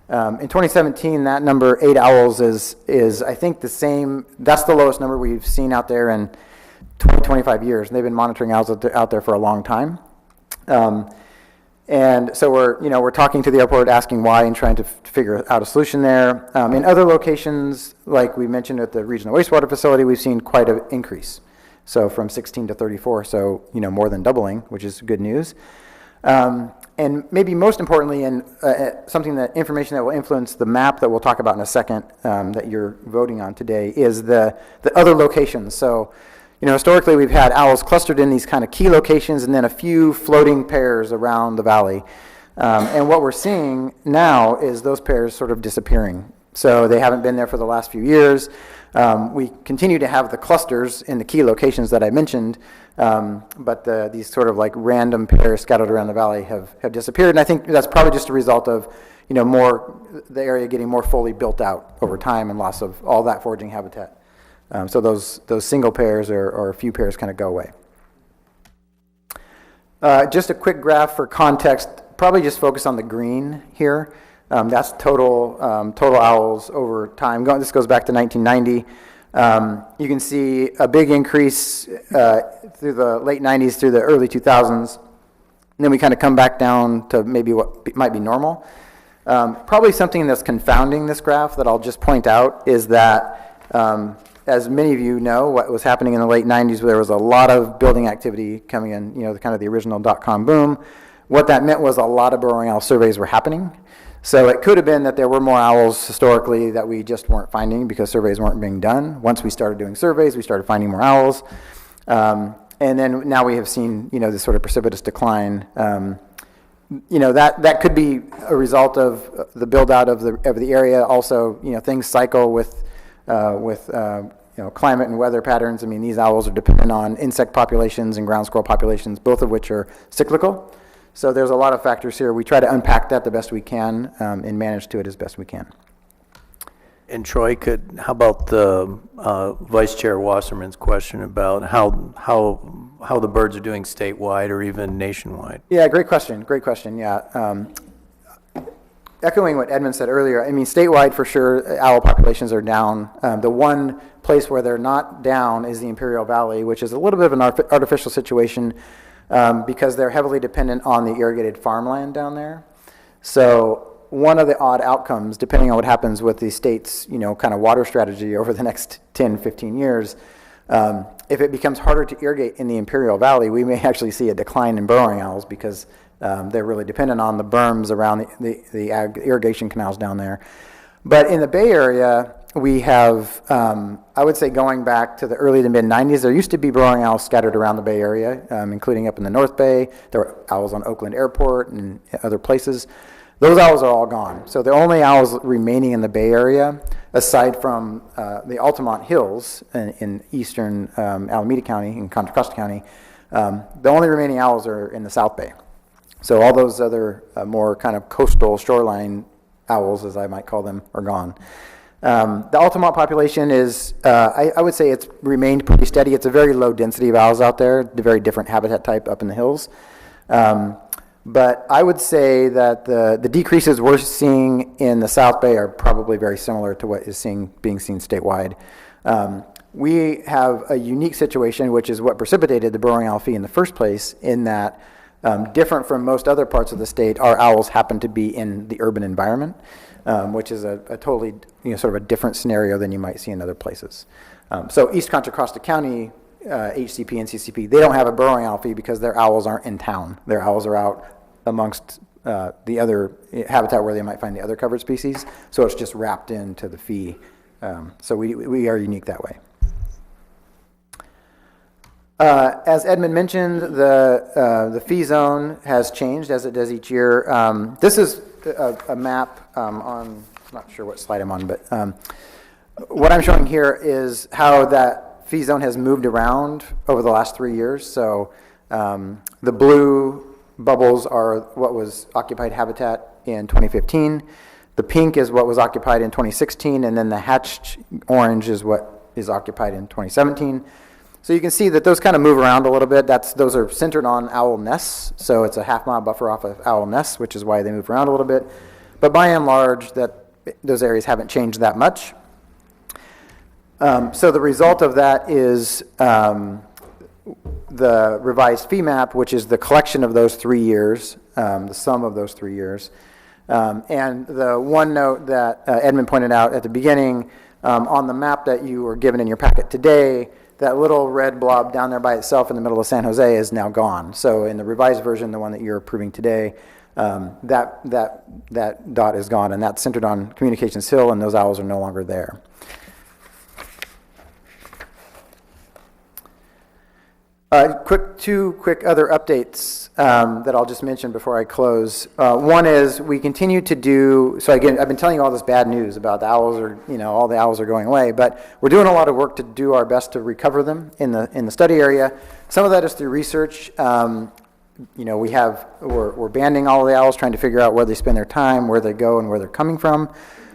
In 2017, that number, 8 owls, is I think the same. That's the lowest number we've seen out there in 25 years. They've been monitoring owls out there for a long time. And so we're talking to the airport, asking why, and trying to figure out a solution there. In other locations, like we mentioned at the regional wastewater facility, we've seen quite an increase. So from 16 to 34, so more than doubling, which is good news. And maybe most importantly, and information that will influence the map that we'll talk about in a second, that you're voting on today, is the other locations. So historically we've had owls clustered in these kind of key locations and then a few floating pairs around the valley. And what we're seeing now is those pairs sort of disappearing. So they haven't been there for the last few years. We continue to have the clusters in the key locations that I mentioned, but these sort of like random pairs scattered around the valley have disappeared. And I think that's probably just a result of the area getting more fully built out over time and loss of all that foraging habitat. So those single pairs or a few pairs kind of go away. Just a quick graph for context, probably just focus on the green here. That's total owls over time. This goes back to 1990. You can see a big increase through the late 90s through the early 2000s. And then we kind of come back down to maybe what might be normal. Probably something that's confounding this graph that I'll just point out is that, as many of you know, what was happening in the late 90s, there was a lot of building activity coming in, kind of the original dot-com boom. What that meant was a lot of burrowing owl surveys were happening. So it could have been that there were more owls historically that we just weren't finding because surveys weren't being done. Once we started doing surveys, we started finding more owls. And then now we have seen, this sort of precipitous decline. That could be a result of the build out of the area. Also, things cycle with climate and weather patterns. I mean, these owls are dependent on insect populations and ground squirrel populations, both of which are cyclical. So there's a lot of factors here. We try to unpack that the best we can and manage to it as best we can. And Troy, how about the Vice Chair Wasserman's question about how the birds are doing statewide or even nationwide? Yeah, great question. Yeah. Echoing what Edmund said earlier, I mean, statewide for sure, owl populations are down. The one place where they're not down is the Imperial Valley, which is a little bit of an artificial situation because they're heavily dependent on the irrigated farmland down there. So one of the odd outcomes, depending on what happens with the state's, kind of water strategy over the next 10, 15 years, if it becomes harder to irrigate in the Imperial Valley, we may actually see a decline in burrowing owls because they're really dependent on the berms around the irrigation canals down there. But in the Bay Area, we have, I would say going back to the early to mid-90s, there used to be burrowing owls scattered around the Bay Area, including up in the North Bay. There were owls on Oakland Airport and other places. Those owls are all gone. So the only owls remaining in the Bay Area, aside from the Altamont Hills in eastern Alameda County, in Contra Costa County, the only remaining owls are in the South Bay. So all those other more kind of coastal shoreline owls, as I might call them, are gone. The Altamont population is, I would say it's remained pretty steady. It's a very low density of owls out there, a very different habitat type up in the hills. But I would say that the decreases we're seeing in the South Bay are probably very similar to what is being seen statewide. We have a unique situation, which is what precipitated the burrowing owl fee in the first place, in that different from most other parts of the state, our owls happen to be in the urban environment, which is a totally sort of a different scenario than you might see in other places. So East Contra Costa County, HCP and CCP, they don't have a burrowing owl fee because their owls aren't in town. Their owls are out amongst the other habitat where they might find the other covered species, so it's just wrapped into the fee. So we are unique that way. As Edmund mentioned, the fee zone has changed as it does each year. This is a map on, I'm not sure what slide I'm on, but what I'm showing here is how that fee zone has moved around over the last 3 years. So the blue bubbles are what was occupied habitat in 2015. The pink is what was occupied in 2016, and then the hatched orange is what is occupied in 2017. So you can see that those kind of move around a little bit. Those are centered on owl nests, so it's a half-mile buffer off of owl nests, which is why they move around a little bit. But by and large, those areas haven't changed that much. So the result of that is the revised fee map, which is the collection of those 3 years, the sum of those 3 years. And the one note that Edmund pointed out at the beginning, on the map that you were given in your packet today, that little red blob down there by itself in the middle of San Jose is now gone. So in the revised version, the one that you're approving today, that dot is gone, and that's centered on Communications Hill, and those owls are no longer there. Two quick other updates that I'll just mention before I close. One is we continue to do, so again, I've been telling you all this bad news about the owls are, all the owls are going away, but we're doing a lot of work to do our best to recover them in the study area. Some of that is through research. We're banding all of the owls, trying to figure out where they spend their time, where they go, and where they're coming from.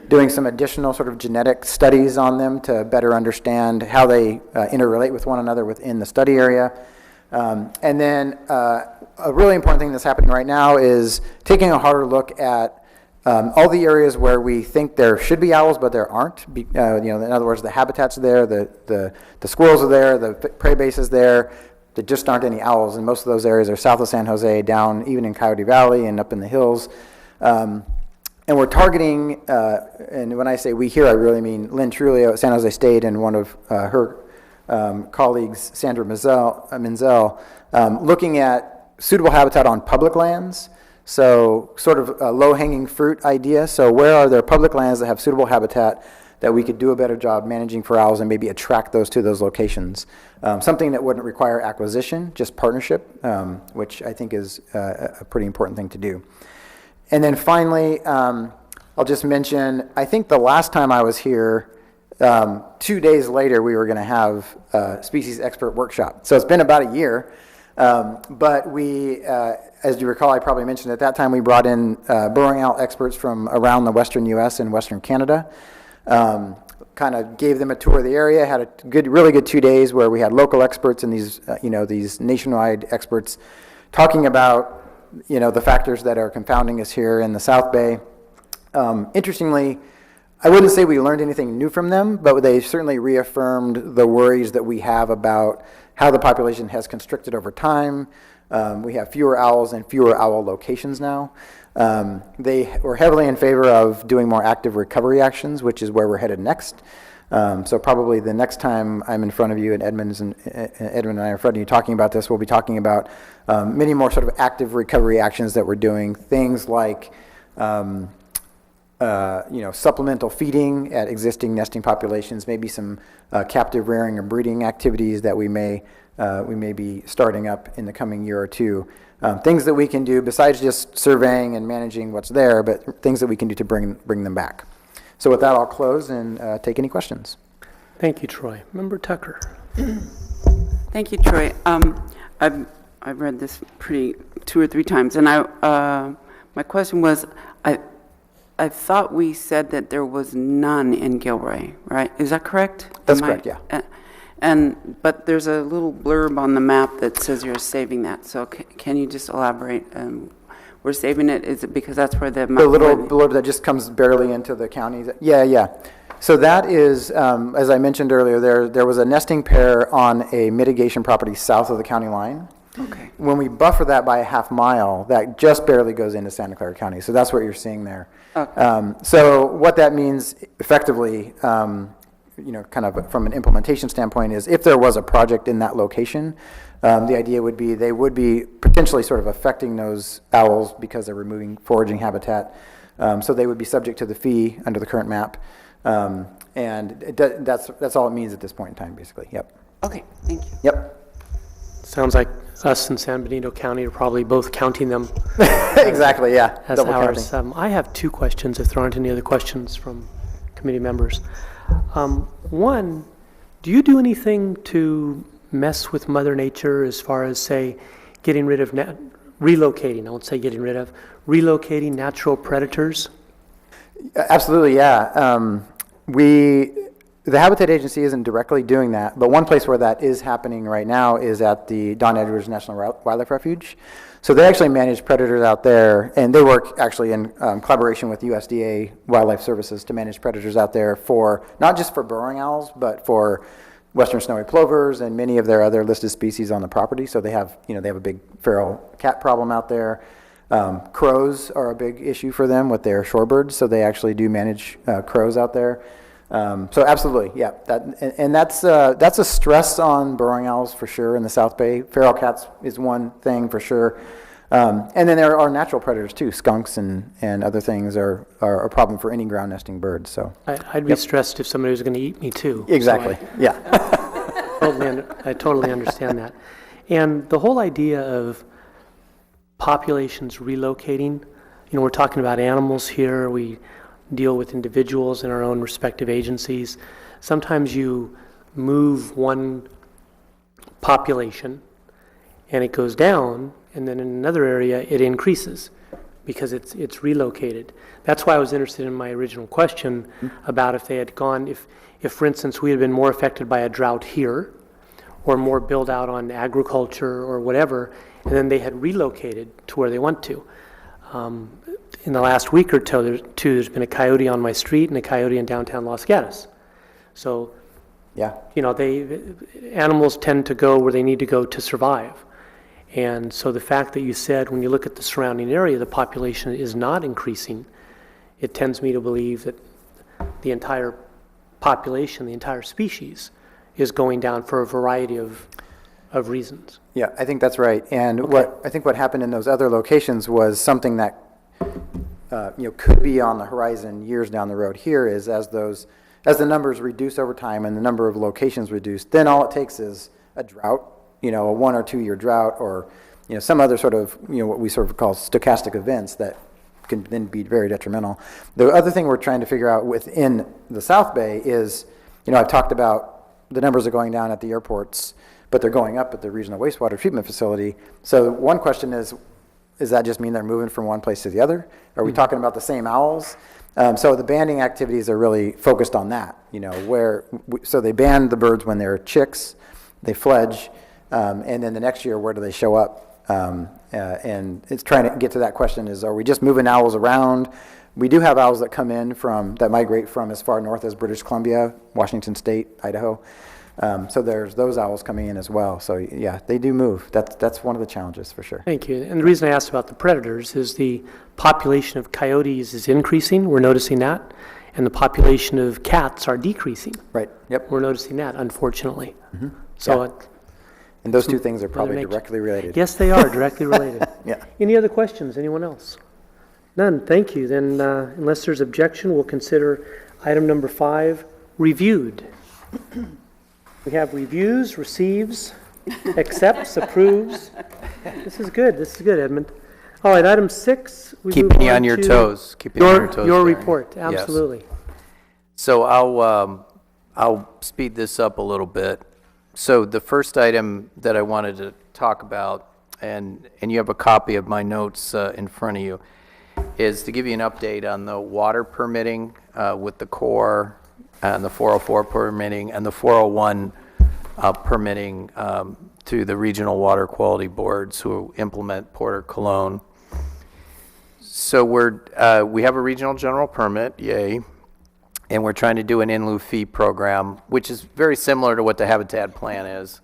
Doing some additional sort of genetic studies on them to better understand how they interrelate with one another within the study area. And then a really important thing that's happening right now is taking a harder look at all the areas where we think there should be owls, but there aren't. In other words, the habitat's there, the squirrels are there, the prey base is there. There just aren't any owls, and most of those areas are south of San Jose, down even in Coyote Valley and up in the hills. And we're targeting, and when I say we here, I really mean Lynn Trulio at San Jose State and one of her colleagues, Sandra Menzel, looking at suitable habitat on public lands. So sort of a low-hanging fruit idea. So where are there public lands that have suitable habitat that we could do a better job managing for owls and maybe attract those to those locations? Something that wouldn't require acquisition, just partnership, which I think is a pretty important thing to do. And then finally, I'll just mention, I think the last time I was here, 2 days later, we were going to have a species expert workshop. So it's been about a year. But we, as you recall, I probably mentioned at that time, we brought in burrowing owl experts from around the western U.S. and western Canada. Kind of gave them a tour of the area, had a really good 2 days where we had local experts and these nationwide experts talking about, the factors that are confounding us here in the South Bay. Interestingly, I wouldn't say we learned anything new from them, but they certainly reaffirmed the worries that we have about how the population has constricted over time. We have fewer owls and fewer owl locations now. They were heavily in favor of doing more active recovery actions, which is where we're headed next. So probably the next time I'm in front of you and Edmund and I are in front of you talking about this, we'll be talking about many more sort of active recovery actions that we're doing. Things like supplemental feeding at existing nesting populations, maybe some captive rearing or breeding activities that we may be starting up in the coming year or two. Things that we can do besides just surveying and managing what's there, but things that we can do to bring them back. So with that, I'll close and take any questions. Thank you, Troy. Member Tucker. Thank you, Troy. I've read this 2 or 3 times, and my question was, I thought we said that there was none in Gilroy, right? Is that correct? That's correct, yeah. But there's a little blurb on the map that says you're saving that. So can you just elaborate? We're saving it. Is it because that's where the little blurb that just comes barely into the county? Yeah. So that is, as I mentioned earlier, there was a nesting pair on a mitigation property south of the county line. Okay. When we buffer that by a half mile, that just barely goes into Santa Clara County. So that's what you're seeing there. Okay. So what that means effectively, kind of from an implementation standpoint, is if there was a project in that location, the idea would be they would be potentially sort of affecting those owls because they're removing foraging habitat. So they would be subject to the fee under the current map. And that's all it means at this point in time, basically. Yep. Okay, thank you. Yep. Sounds like us in San Benito County are probably both counting them Exactly, yeah. as Double ours. counting. I have 2 questions, if there aren't any other questions from committee members. One, do you do anything to mess with Mother Nature as far as, say, getting rid of, relocating, I won't say getting rid of, relocating natural predators? Absolutely, yeah. The Habitat Agency isn't directly doing that, but one place where that is happening right now is at the Don Edwards National Wildlife Refuge. So they actually manage predators out there, and they work actually in collaboration with USDA Wildlife Services to manage predators out there for, not just for burrowing owls, but for western snowy plovers and many of their other listed species on the property. So they have a big feral cat problem out there. Crows are a big issue for them with their shorebirds, so they actually do manage crows out there. So absolutely, yeah. That's a stress on burrowing owls for sure in the South Bay. Feral cats is one thing for sure. And then there are natural predators too. Skunks and other things are a problem for any ground nesting bird. So I'd be stressed if somebody was going to eat me too. Exactly, yeah. I totally understand that. And the whole idea of populations relocating, we're talking about animals here, we deal with individuals in our own respective agencies. Sometimes you move one population and it goes down, and then in another area it increases because it's relocated. That's why I was interested in my original question about if they had gone, if for instance we had been more affected by a drought here or more build out on agriculture or whatever, and then they had relocated to where they want to. in the last week or two, there's been a coyote on my street and a coyote in downtown Los Gatos. So, Yeah. animals tend to go where they need to go to survive. And so the fact that you said, when you look at the surrounding area, the population is not increasing, it tends me to believe that the entire population, the entire species, is going down for a variety of reasons. Yeah, I think that's right. And what happened in those other locations was something that could be on the horizon years down the road. Here is as the numbers reduce over time and the number of locations reduce, then all it takes is a drought, a 1 or 2 year drought, or some other sort of what we sort of call stochastic events that can then be very detrimental. The other thing we're trying to figure out within the South Bay is, I've talked about the numbers are going down at the airports, but they're going up at the regional wastewater treatment facility. So one question is that just mean they're moving from one place to the other? Are we talking about the same owls? So the banding activities are really focused on that, so they band the birds when they're chicks, they fledge, and then the next year, where do they show up? And it's trying to get to that question is, are we just moving owls around? We do have owls that come in that migrate from as far north as British Columbia, Washington State, Idaho. So there's those owls coming in as well. So yeah, they do move. That's one of the challenges for sure. Thank you. And the reason I asked about the predators is the population of coyotes is increasing. We're noticing that. And the population of cats are decreasing. Right. Yep. We're noticing that, unfortunately. Mm-hmm. So yeah. And those two things are probably directly related. Yes, they are directly related. Yeah. Any other questions? Anyone else? None. Thank you. Then, unless there's objection, we'll consider item number 5 reviewed. We have reviews, receives, accepts, approves. This is good. Edmund. All right, item 6. Keeping you on your toes. Keeping you on your toes. Your Barry. report, absolutely. Yes. So I'll speed this up a little bit. So the first item that I wanted to talk about, and you have a copy of my notes in front of you, is to give you an update on the water permitting with the Corps and the 404 permitting and the 401 permitting to the regional water quality boards who implement Porter Cologne. So we have a regional general permit, yay, and we're trying to do an in lieu fee program, which is very similar to what the Habitat Plan is.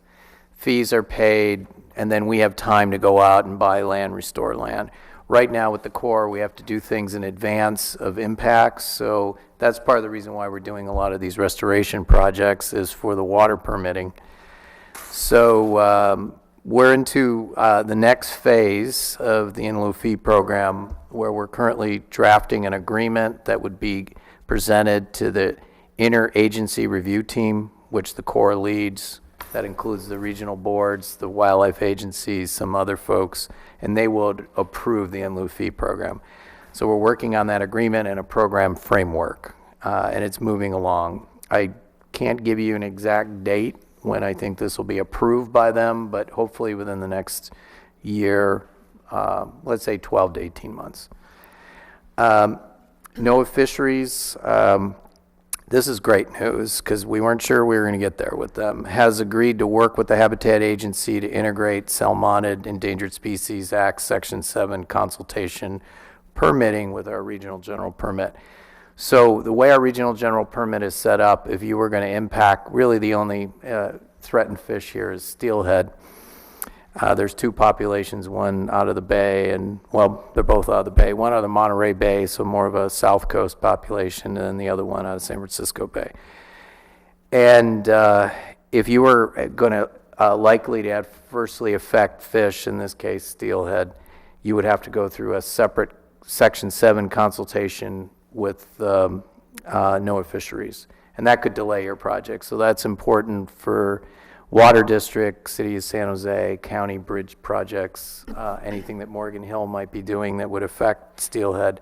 Fees are paid, and then we have time to go out and buy land, restore land. Right now with the Corps, we have to do things in advance of impacts, so that's part of the reason why we're doing a lot of these restoration projects is for the water permitting. So we're into the next phase of the in lieu fee program where we're currently drafting an agreement that would be presented to the interagency review team, which the Corps leads. That includes the regional boards, the wildlife agencies, some other folks, and they will approve the in lieu fee program. So we're working on that agreement and a program framework, and it's moving along. I can't give you an exact date when I think this will be approved by them, but hopefully within the next year, let's say 12 to 18 months. NOAA Fisheries, this is great news because we weren't sure we were going to get there with them, has agreed to work with the Habitat Agency to integrate Salmonid Endangered Species Act Section 7 consultation permitting with our regional general permit. So the way our regional general permit is set up, if you were going to impact, really the only threatened fish here is steelhead. There's 2 populations, one out of the bay, and well, they're both out of the bay. One out of the Monterey Bay, so more of a South Coast population, and then the other one out of San Francisco Bay. And if you were going to likely to adversely affect fish, in this case steelhead, you would have to go through a separate Section 7 consultation with NOAA Fisheries, and that could delay your project. So that's important for water district, city of San Jose, county bridge projects, anything that Morgan Hill might be doing that would affect steelhead.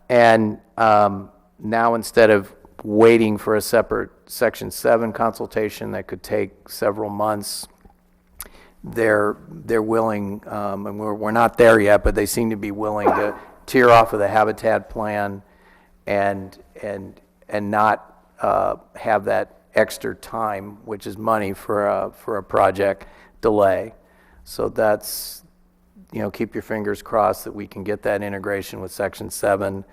And now instead of waiting for a separate Section 7 consultation that could take several months, they're willing, and we're not there yet, but they seem to be willing to tear off of the habitat plan and not have that extra time, which is money for a project delay. So that's keep your fingers crossed that we can get that integration with Section 7,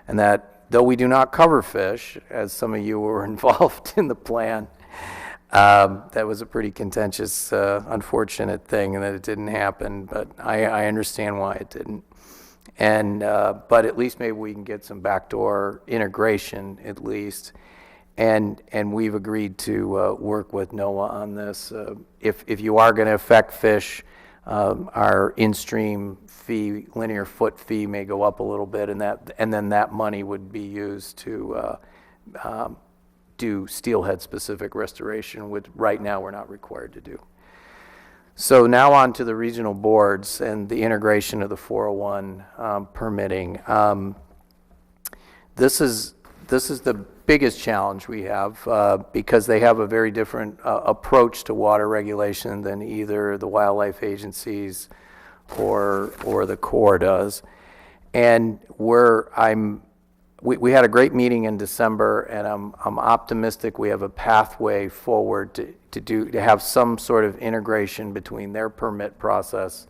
and that though we do not cover fish, as some of you were involved in the plan, that was a pretty contentious, unfortunate thing, and that it didn't happen, but I understand why it didn't. And but at least maybe we can get some backdoor integration at least. And we've agreed to work with NOAA on this. If you are going to affect fish, our in-stream fee, linear foot fee, may go up a little bit, and then that money would be used to do steelhead-specific restoration, which right now we're not required to do. So now on to the regional boards and the integration of the 401 permitting. This is the biggest challenge we have because they have a very different approach to water regulation than either the wildlife agencies or the Corps does. And we had a great meeting in December, and I'm optimistic we have a pathway forward to have some sort of integration between their permit process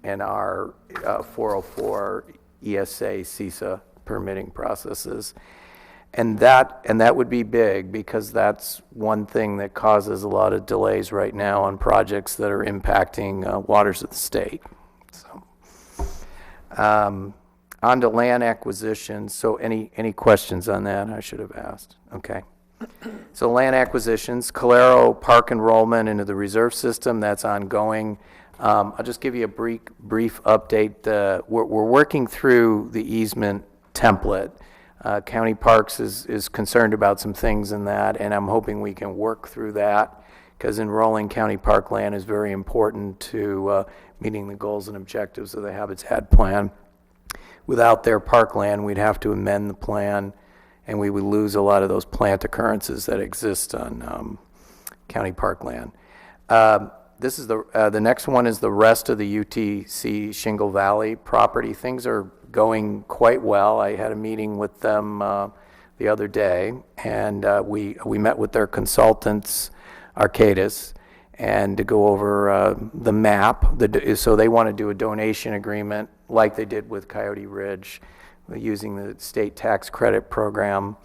and our 404 ESA CISA permitting processes. And that would be big, because that's one thing that causes a lot of delays right now on projects that are impacting waters of the state. So, on to land acquisition. So any questions on that? I should have asked. Okay. So land acquisitions, Clara Park enrollment into the reserve system, that's ongoing. I'll just give you a brief update. We're working through the easement template. County Parks is concerned about some things in that, and I'm hoping we can work through that, because enrolling county park land is very important to meeting the goals and objectives of the Habitat Plan. Without their parkland, we'd have to amend the plan, and we would lose a lot of those plant occurrences that exist on county parkland. This is the next one is the rest of the UTC Shingle Valley property. Things are going quite well. I had a meeting with them the other day, and we met with their consultants, Arcadis, and to go over the map. So they want to do a donation agreement like they did with Coyote Ridge, using the state tax credit program.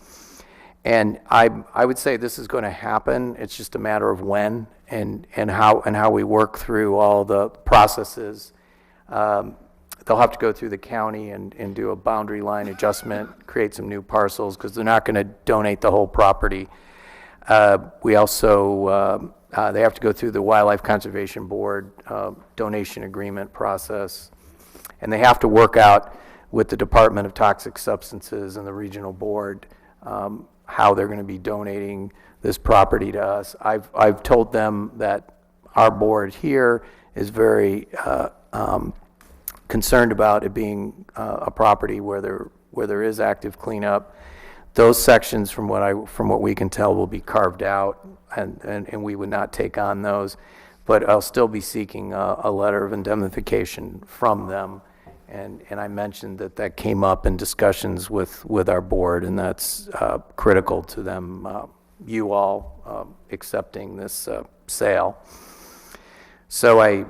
And I would say this is going to happen. It's just a matter of when and how we work through all the processes. They'll have to go through the county and do a boundary line adjustment, create some new parcels, because they're not going to donate the whole property. We also, they have to go through the Wildlife Conservation Board donation agreement process. And they have to work out with the Department of Toxic Substances and the regional board how they're going to be donating this property to us. I've told them that our board here is very concerned about it being a property where there is active cleanup. Those sections, from what we can tell, will be carved out, and we would not take on those. But I'll still be seeking a letter of indemnification from them. And I mentioned that came up in discussions with our board, and that's critical to them, you all accepting this sale. So I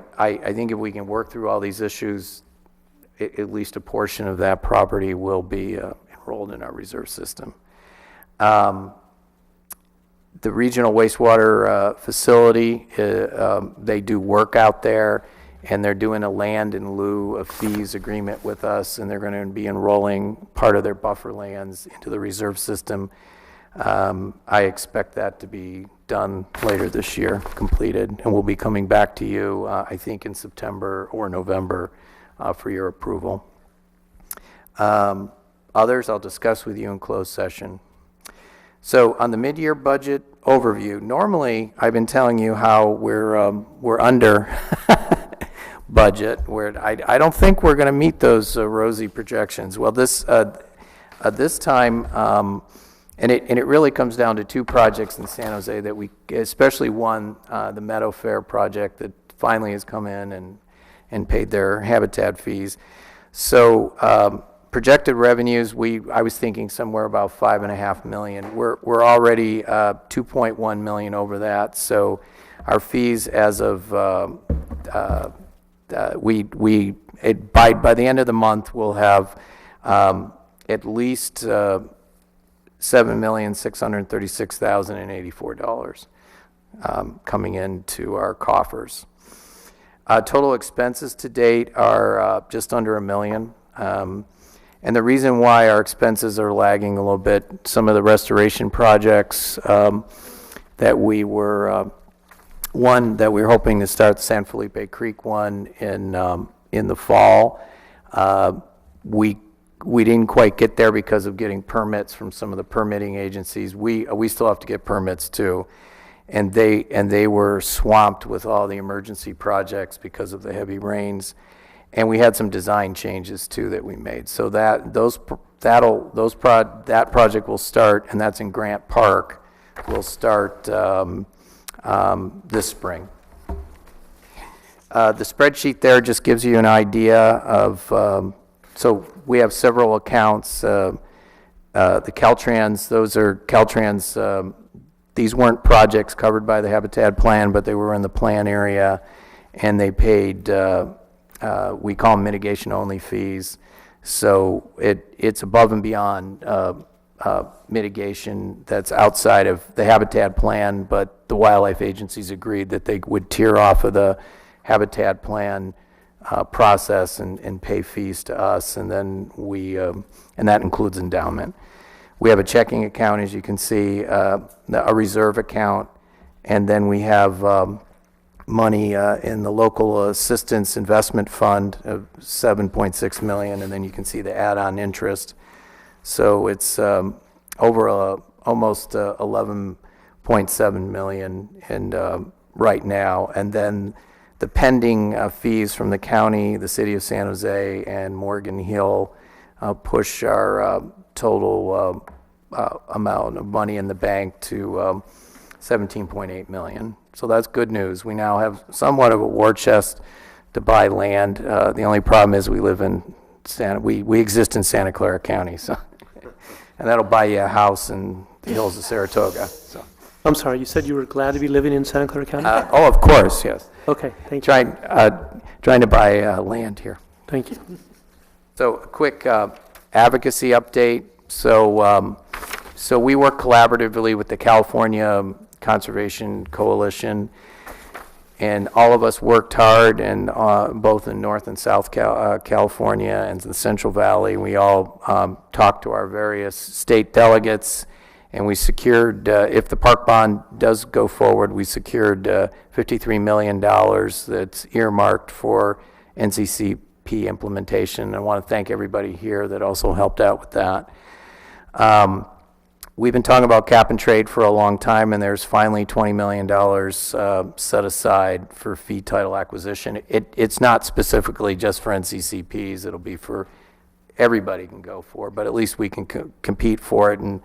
think if we can work through all these issues, at least a portion of that property will be enrolled in our reserve system. The regional wastewater facility, they do work out there, and they're doing a land in lieu of fees agreement with us, and they're going to be enrolling part of their buffer lands into the reserve system. I expect that to be done later this year, completed, and we'll be coming back to you, I think in September or November, for your approval. Others I'll discuss with you in closed session. So on the mid-year budget overview, normally I've been telling you how we're under budget, where I don't think we're going to meet those rosy projections. Well, this time, and it really comes down to two projects in San Jose that we, especially one, the Meadow Fair project that finally has come in and paid their habitat fees. So projected revenues, I was thinking somewhere about $5.5 million. We're already 2.1 million over that. So our fees as of by the end of the month, we'll have at least $7,636,084 coming into our coffers. Total expenses to date are just under $1 million. And the reason why our expenses are lagging a little bit, some of the restoration projects that we were hoping to start, the San Felipe Creek one in the fall. We didn't quite get there because of getting permits from some of the permitting agencies. We still have to get permits too, and they were swamped with all the emergency projects because of the heavy rains, and we had some design changes too that we made. So that project will start, and that's in Grant Park. Will start this spring. The spreadsheet there just gives you an idea of, so we have several accounts. The Caltrans, those are Caltrans, these weren't projects covered by the Habitat Plan, but they were in the plan area, and they paid, we call them mitigation-only fees. So it's above and beyond mitigation that's outside of the Habitat Plan, but the wildlife agencies agreed that they would tier off of the Habitat Plan process and pay fees to us, and then and that includes endowment. We have a checking account, as you can see, a reserve account, and then we have money in the local assistance investment fund of $7.6 million, and then you can see the add-on interest. So it's over almost $11.7 million right now, and then the pending fees from the county, the city of San Jose, and Morgan Hill push our total amount of money in the bank to $17.8 million. So that's good news. We now have somewhat of a war chest to buy land. The only problem is we live in we exist in Santa Clara County, so and that'll buy you a house in the hills of Saratoga. So. I'm sorry, you said you were glad to be living in Santa Clara County? Oh, of course, yes. Okay, thank you. Trying to buy land here. Thank you. So a quick advocacy update. So we work collaboratively with the California Conservation Coalition, and all of us worked hard, and both in North and South California and the Central Valley. We all talked to our various state delegates, and we secured, if the park bond does go forward, we secured $53 million that's earmarked for NCCP implementation. I want to thank everybody here that also helped out with that. We've been talking about cap and trade for a long time, and there's finally $20 million set aside for fee title acquisition. It's not specifically just for NCCPs. It'll be for everybody can go for, but at least we can compete for it, and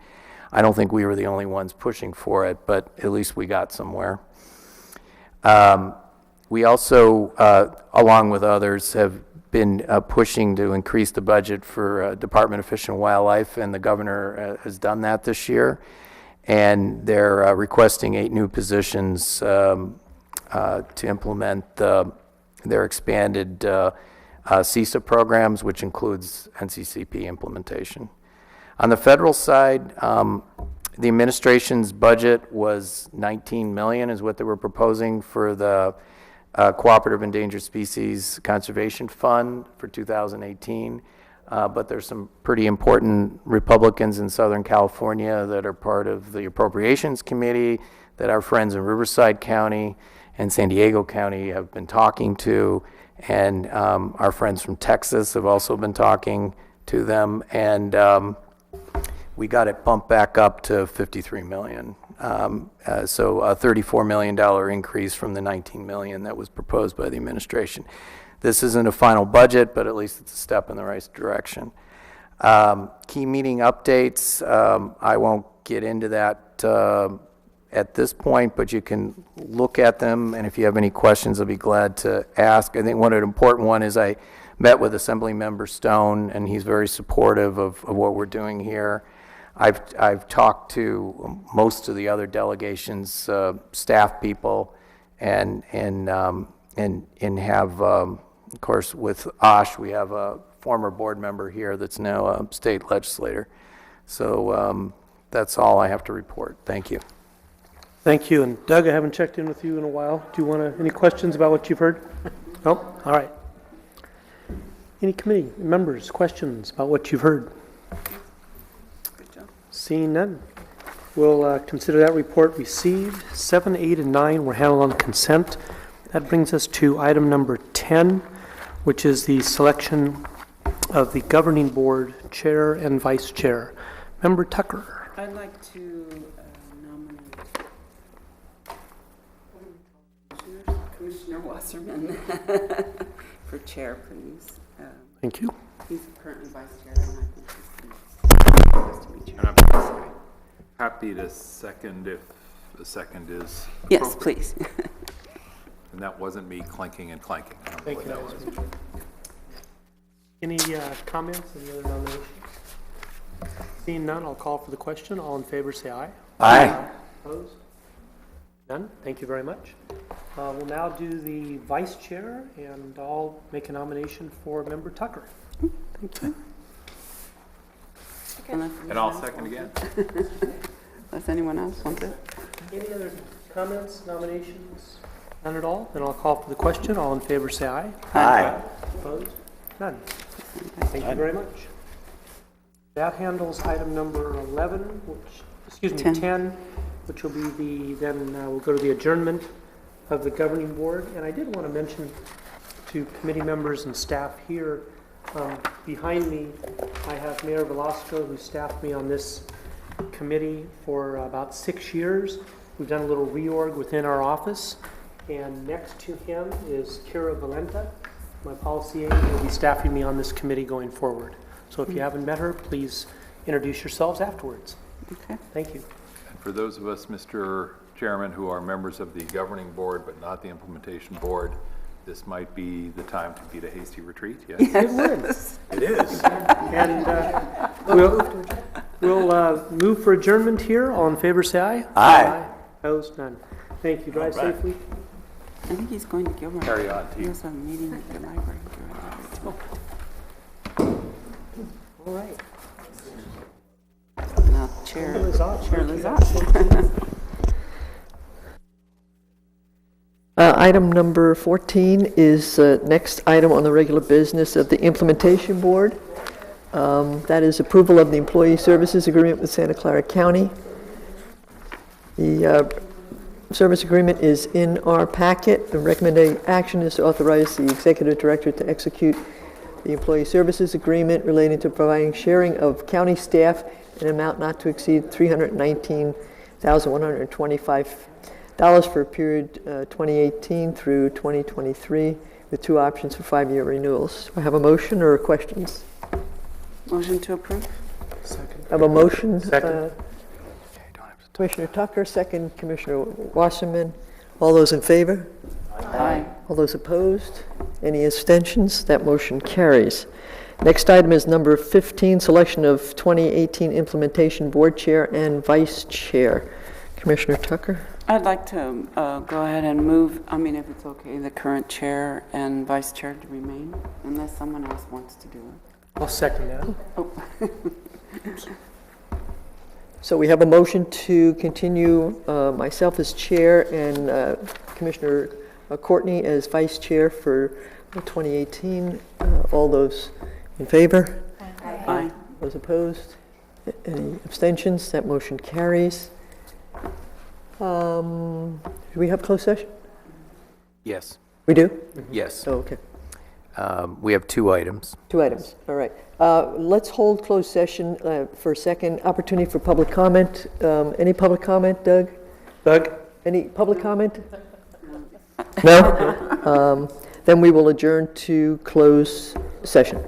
I don't think we were the only ones pushing for it, but at least we got somewhere. We also, along with others, have been pushing to increase the budget for Department of Fish and Wildlife, and the governor has done that this year. And they're requesting 8 new positions to implement their expanded CISA programs, which includes NCCP implementation. On the federal side, the administration's budget was $19 million is what they were proposing for the Cooperative Endangered Species Conservation Fund for 2018, but there's some pretty important Republicans in Southern California that are part of the Appropriations Committee that our friends in Riverside County and San Diego County have been talking to, and our friends from Texas have also been talking to them, and we got it bumped back up to $53 million. So a $34 million increase from the $19 million that was proposed by the administration. This isn't a final budget, but at least it's a step in the right direction. Key meeting updates, I won't get into that at this point, but you can look at them, and if you have any questions, I'll be glad to ask. I think one important one is I met with Assemblymember Stone, and he's very supportive of what we're doing here. I've talked to most of the other delegations, staff people, and have Of course, with Osh, we have a former board member here that's now a state legislator. So that's all I have to report. Thank you. Thank you. And Doug, I haven't checked in with you in a while. Do you want to, any questions about what you've heard? No? All right. Any committee members, questions about what you've heard? Seeing none. We'll consider that report received. 7, 8, and 9 were handled on consent. That brings us to item number 10, which is the selection of the governing board chair and vice chair. Member Tucker. I'd like to nominate Commissioner Wasserman for chair, please. Thank you. He's currently vice chair, and I think he's supposed to be chair. And I'm happy to second if the second is Yes, appropriate. please. And that wasn't me clanking and clanking. I don't know Thank what you. that was. Any comments on the other nominations? Seeing none, I'll call for the question. All in favor, say aye. Aye. Opposed? None? Thank you very much. We'll now do the vice chair, and I'll make a nomination for Member Tucker. Thank you. And I'll second again. Unless anyone else wants it. Any other comments, nominations? None at all? Then I'll call for the question. All in favor, say aye. Aye. Opposed? None. Thank you very much. That handles item number 11, which, excuse me, 10, which will be the, then we'll go to the adjournment of the governing board. And I did want to mention to committee members and staff here, behind me, I have Mayor Velasco, who staffed me on this committee for about 6 years. We've done a little reorg within our office. And next to him is Clara Valenta, my policy aide, who will be staffing me on this committee going forward. So if you haven't met her, please introduce yourselves afterwards. Okay. Thank you. And for those of us, Mr. Chairman, who are members of the governing board but not the implementation board, this might be the time to beat a hasty retreat, yes? It would. It is. And we'll move for adjournment here. All in favor, say aye. Aye. Opposed? None. Thank you. Drive safely. I think he's going to Gilmore. Carry on, He team. has a meeting at the library. All right. Now, Chair Lizotte. Lizotte. Item number 14 is next item on the regular business of the Implementation Board. That is approval of the Employee Services Agreement with Santa Clara County. The service agreement is in our packet. The recommended action is to authorize the Executive Director to execute the Employee Services Agreement relating to providing sharing of county staff in an amount not to exceed $319,125 for a period 2018 through 2023, with 2 options for 5-year renewals. Do I have a motion or questions? Motion to approve? Second. I have a motion. Second. Commissioner Tucker, second Commissioner Wasserman. All those in favor? Aye. All those opposed? Any abstentions? That motion carries. Next item is number 15, selection of 2018 Implementation Board Chair and Vice Chair. Commissioner Tucker? I'd like to go ahead and move, if it's okay, the current chair and vice chair to remain, unless someone else wants to do it. I'll second that. Oh. So we have a motion to continue myself as chair and Commissioner Courtney as vice chair for 2018. All those in favor? Aye. Those opposed? Any abstentions? That motion carries. Do we have closed session? Yes. We do? Yes. Oh, okay. We have 2 items. 2 items. All right. Let's hold closed session for a second. Opportunity for public comment. Any public comment, Doug? Doug? Any public comment? No? Then we will adjourn to closed session.